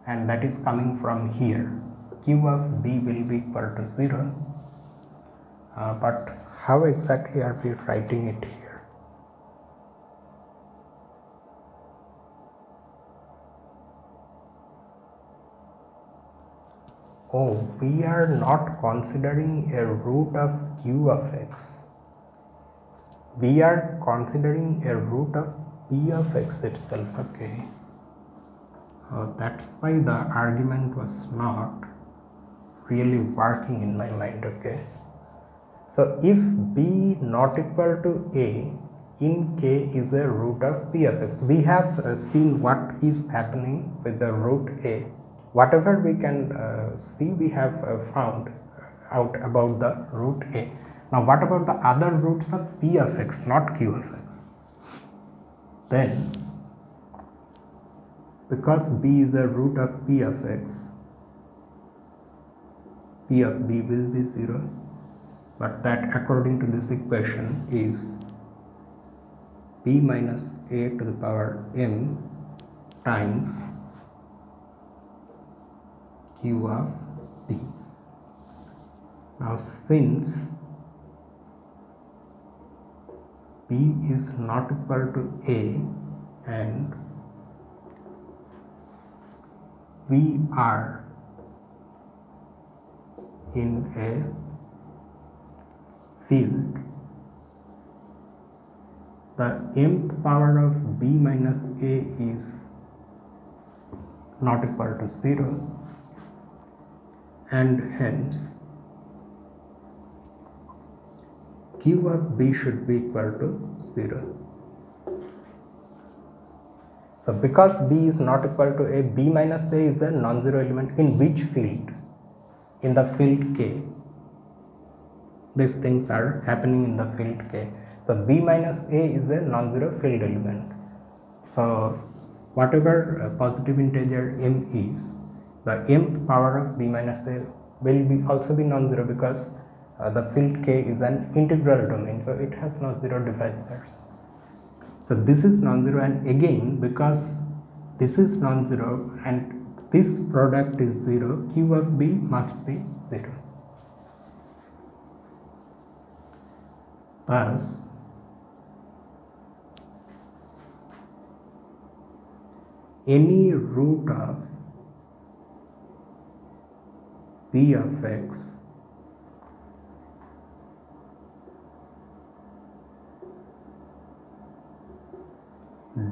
and that is coming from here. Q of b will be equal to 0, but how exactly are we writing it here? Oh, we are not considering a root of q of x. We are considering a root of p of x itself. Okay. That's why the argument was not really working in my mind. Okay. So if b not equal to a in K is a root of p of x, we have seen what is happening with the root a. Whatever we can see, we have found out about the root a. Now what about the other roots of p of x, not q of x? Then because b is a root of p of x, p of b will be 0, but that according to this equation is b minus a to the power m times q of b. Now since b is not equal to a and we are in a field, the mth power of b minus a is not equal to 0, and hence q of b should be equal to 0. So because b is not equal to a, b minus a is a non-zero element in which field? In the field K. These things are happening in the field K. So b minus a is a non-zero field element. So whatever positive integer m is, the mth power of b minus a will also be non-zero because the field K is an integral domain, so it has non-zero divisors. So this is non-zero, and again because this is non-zero and this product is 0, q of b must be 0. Thus any root of p of x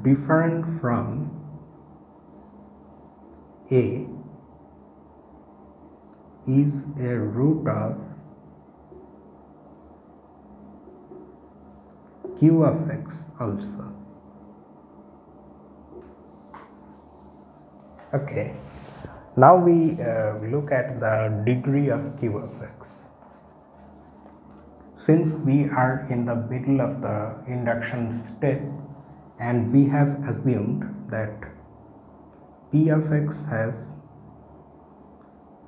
different from A is a root of Q of X also. Okay, now we look at the degree of Q of X. Since we are in the middle of the induction step and we have assumed that P of X has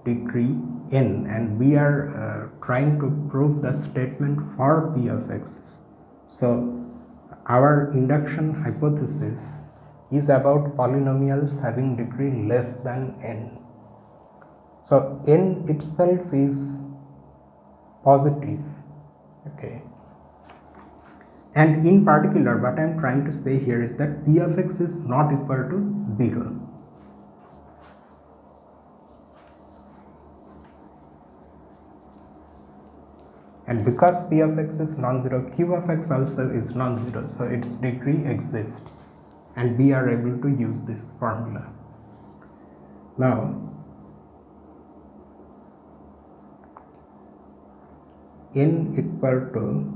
degree n and we are trying to prove the statement for P of X. So our induction hypothesis is about polynomials having degree less than n. So n itself is positive, okay, and in particular what I am trying to say here is that P of X is not equal to 0. And because P of X is non-zero, Q of X also is non-zero, so its degree exists and we are able to use this formula. Now n equal to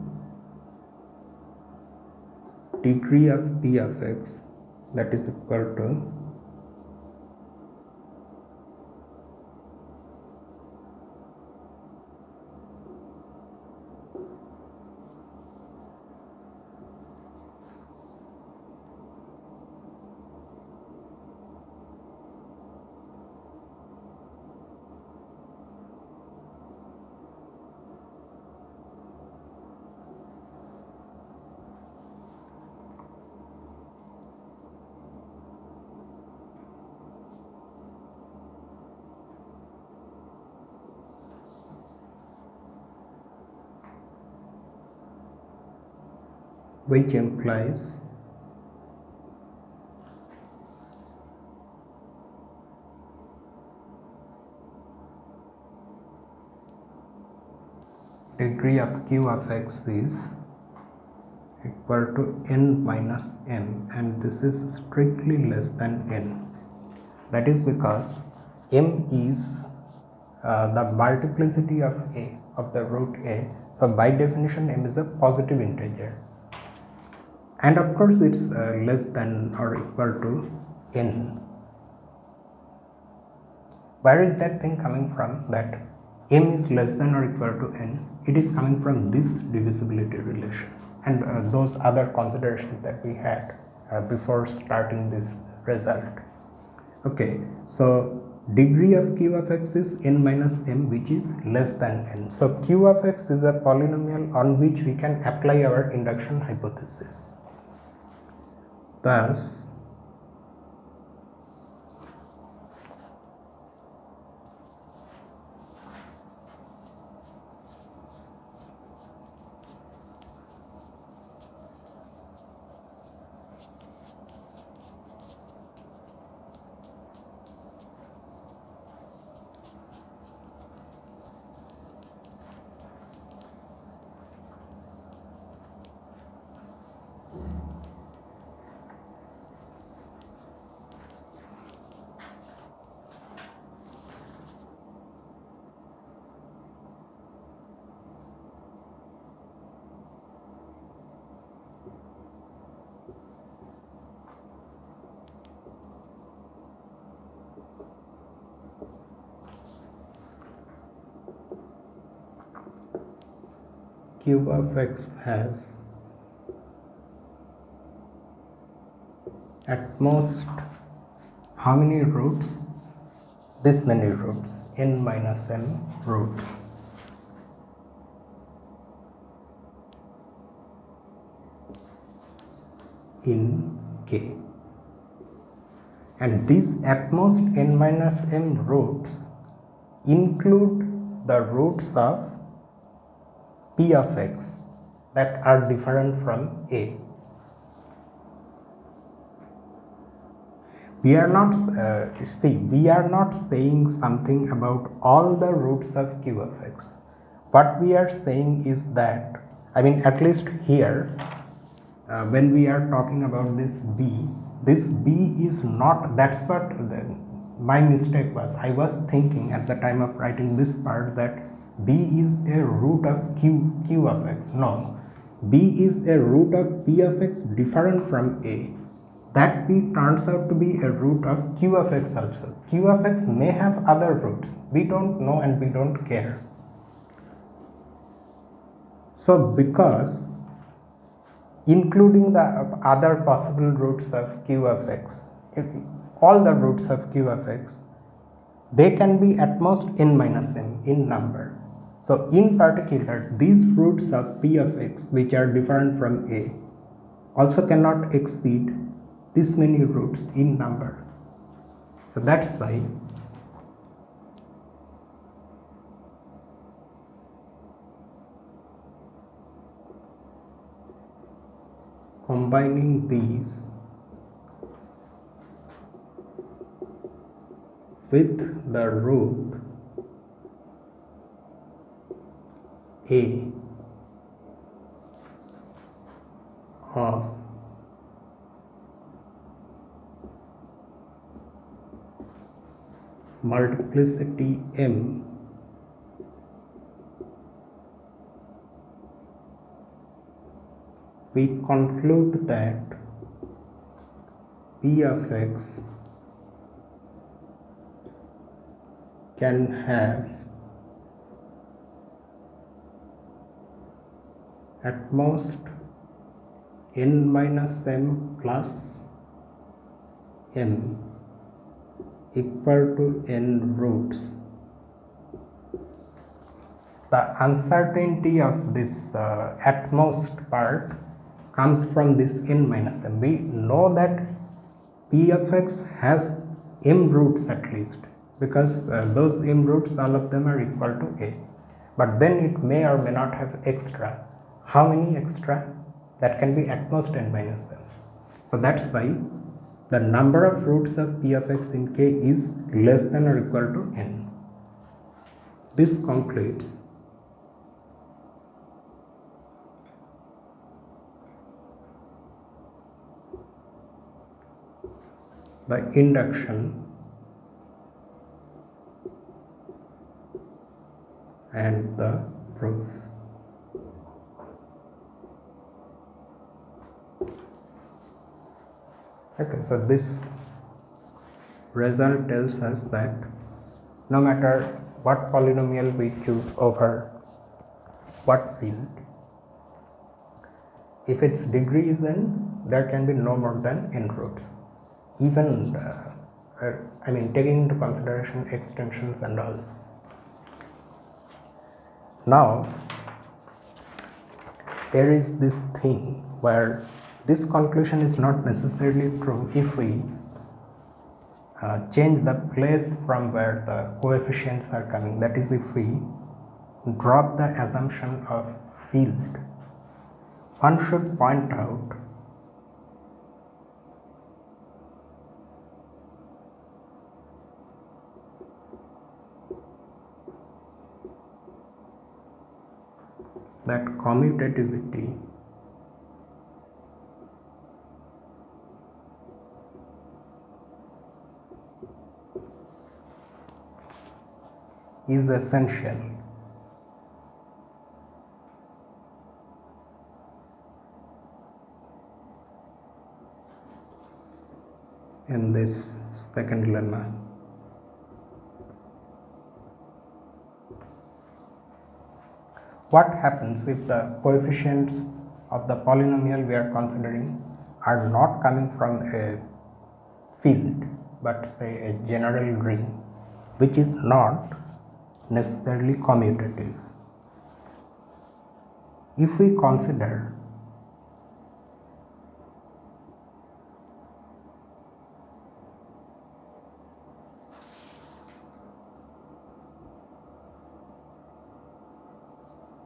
degree of P of X, that is equal to which implies degree of Q of X is equal to n minus m, and this is strictly less than n. That is because m is the multiplicity of a, of the root a, so by definition m is a positive integer, and of course it's less than or equal to n. Where is that thing coming from, that m is less than or equal to n? It is coming from this divisibility relation and those other considerations that we had before starting this result. Okay, so degree of Q of X is n minus m, which is less than n. So Q of X is a polynomial on which we can apply our induction hypothesis. Thus Q of X has at most how many roots? This many roots, n minus m roots. In K, and these at most n minus m roots include the roots of P of X that are different from A. We are not we are not saying something about all the roots of Q of X. What we are saying is that, I mean, at least here, when we are talking about this B is not, that's what my mistake was, I was thinking at the time of writing this part that b is a root of q of x. No, b is a root of p of x different from a. That p turns out to be a root of q of x also. Q of x may have other roots. We don't know and we don't care. So because including the other possible roots of q of x, all the roots of q of x, they can be at most n minus m in number. So in particular, these roots of p of x which are different from a also cannot exceed this many roots in number. So that's why combining these with the root a of multiplicity m we conclude that p of x can have at most n minus m plus m equal to n roots. The uncertainty of this at most part comes from this n minus m. We know that p of x has m roots at least, because those m roots, all of them are equal to a, but then it may or may not have extra. How many extra? That can be at most n minus m. So that's why the number of roots of p of x in k is less than or equal to n. This concludes the induction and the proof. Okay, so this result tells us that no matter what polynomial we choose over what field, if its degree is n, there can be no more than n roots. Even taking into consideration extensions and all. Now there is this thing where this conclusion is not necessarily true if we change the place from where the coefficients are coming. That is, if we drop the assumption of field. One should point out that commutativity is essential in this second lemma. What happens if the coefficients of the polynomial we are considering are not coming from a field, but say a general ring, which is not necessarily commutative? If we consider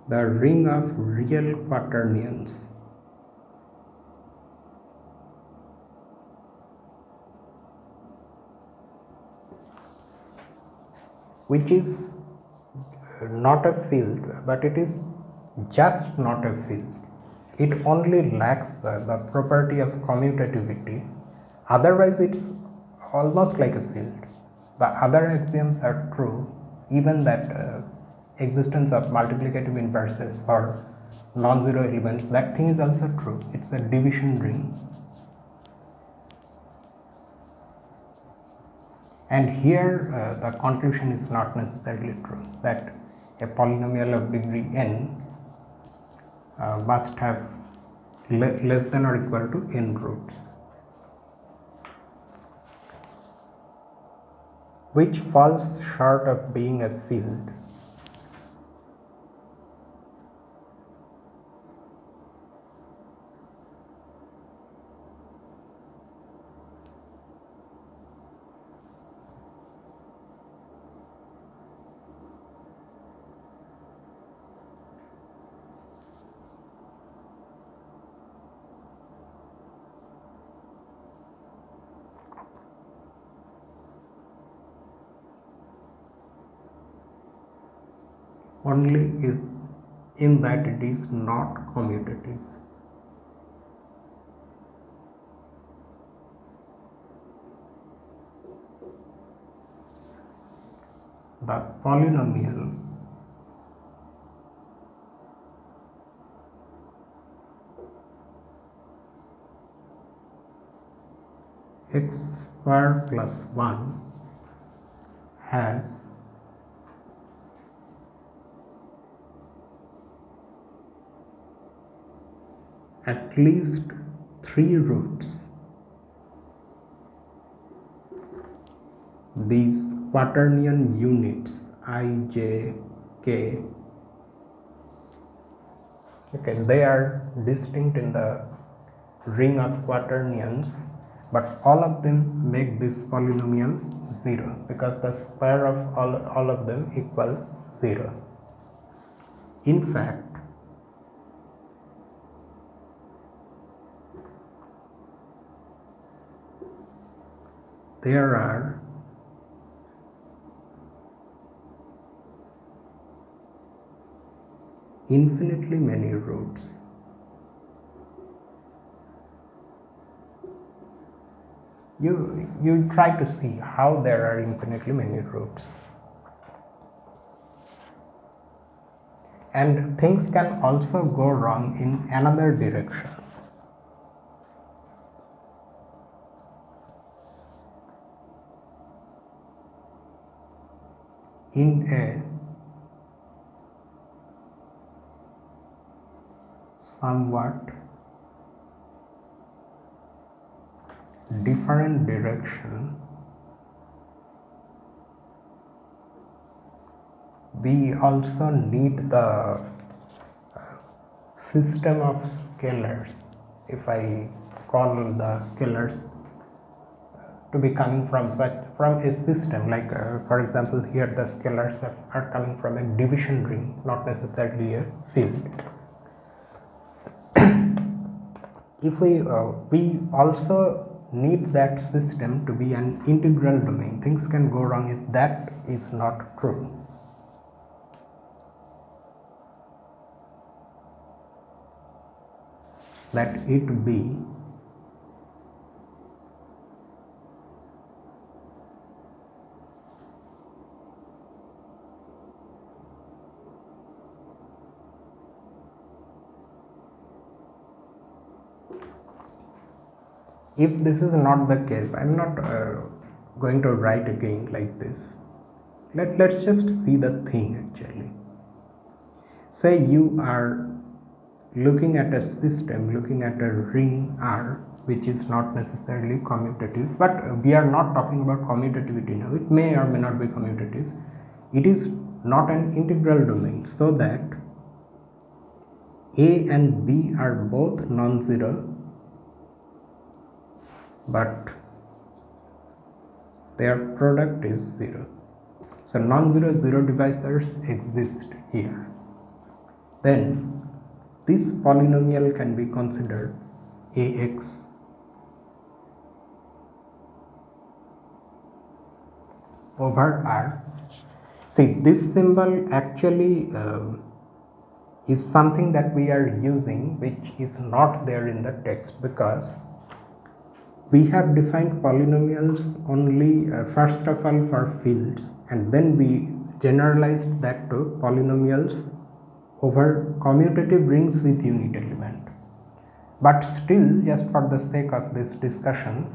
the ring of real quaternions, which is not a field, but it is just not a field. It only lacks the property of commutativity, otherwise it's almost like a field. the other axioms are true, even that existence of multiplicative inverses for non-zero elements, that thing is also true. It's a division ring. And here the conclusion is not necessarily true, that a polynomial of degree n must have less than or equal to n roots, which falls short of being a field. Only is in that it is not commutative. The polynomial x square plus 1 has at least 3 roots. These quaternion units I, j, k, okay, they are distinct in the ring of quaternions, but all of them make this polynomial 0 because the square of all of them equal 0. In fact, there are infinitely many roots. You try to see how there are infinitely many roots. And things can also go wrong in another direction. In a somewhat different direction, we also need the system of scalars. If I call the scalars to be coming from a system, like for example here the scalars are coming from a division ring, not necessarily a field. If we also need that system to be an integral domain. Things can go wrong if that is not true. That it be if this is not the case, I'm not going to write again like this. Let's just see the thing actually. Say you are looking at a system, looking at a ring R, which is not necessarily commutative, but we are not talking about commutativity now. It may or may not be commutative. It is not an integral domain, so that A and B are both non-zero, but their product is 0. So non-zero zero divisors exist here. Then this polynomial can be considered AX over R. See, this symbol actually is something that we are using which is not there in the text, because We have defined polynomials only first of all for fields, and then we generalized that to polynomials over commutative rings with unit element. But still, just for the sake of this discussion,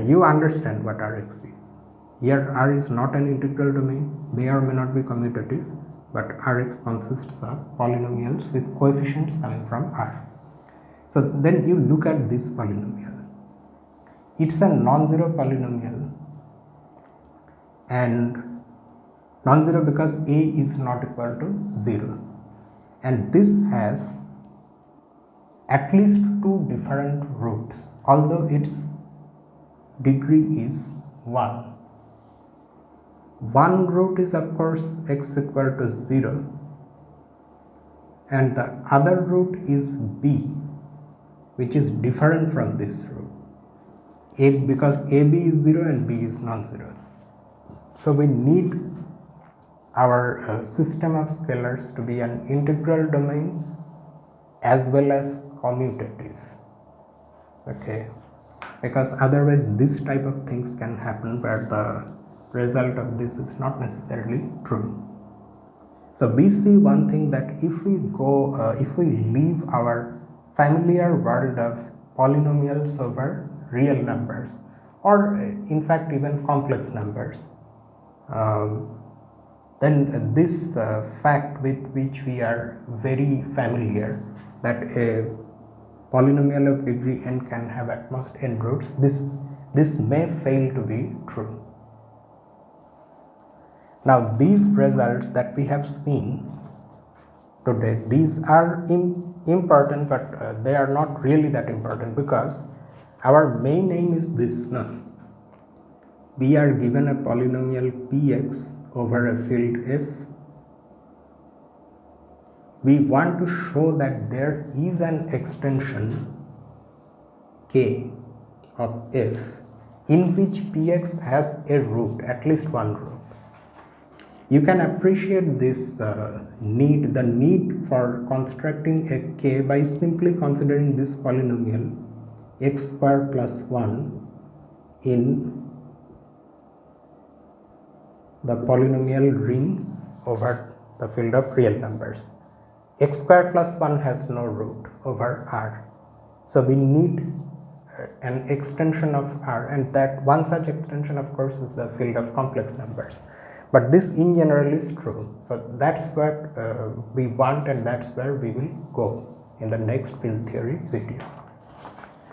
you understand what Rx is. Here R is not an integral domain, may or may not be commutative, but Rx consists of polynomials with coefficients coming from R. So then you look at this polynomial. It's a non-zero polynomial, and non-zero because a is not equal to 0, and this has at least two different roots, although its degree is 1. One root is of course x equal to 0, and the other root is b, which is different from this root, because ab is 0 and b is non-zero. So we need our system of scalars to be an integral domain as well as commutative, okay, because otherwise this type of things can happen where the result of this is not necessarily true. So we see one thing, that if we leave our familiar world of polynomials over real numbers, or in fact even complex numbers, then this fact with which we are very familiar, that a polynomial of degree n can have at most n roots, this may fail to be true. Now these results that we have seen today, these are important, but they are not really that important, because our main aim is this. Now we are given a polynomial px over a field f. We want to show that there is an extension k of f in which px has a root, at least one root. You can appreciate this the need for constructing a k by simply considering this polynomial x squared plus 1 in the polynomial ring over the field of real numbers. X squared plus 1 has no root over R. So we need an extension of R, and that one such extension of course is the field of complex numbers. But this in general is true. So that's what we want, and that's where we will go in the next field theory video.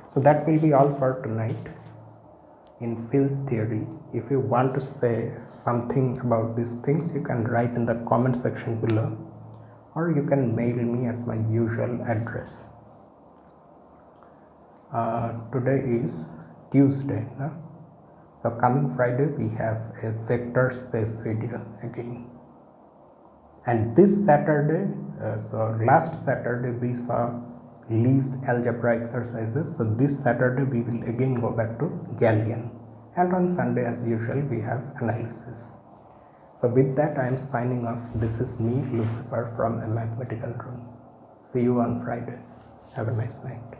So that will be all for tonight in field theory. If you want to say something about these things, you can write in the comment section below, or you can mail me at my usual address. Today is Tuesday, no? So coming Friday we have a vector space video again, and this Saturday, so last Saturday we saw Lee's algebra exercises, so this Saturday we will again go back to Gaussian, and on Sunday as usual we have analysis. So with that I am signing off. This is me, Lucifer, from a mathematical room. See you on Friday. Have a nice night.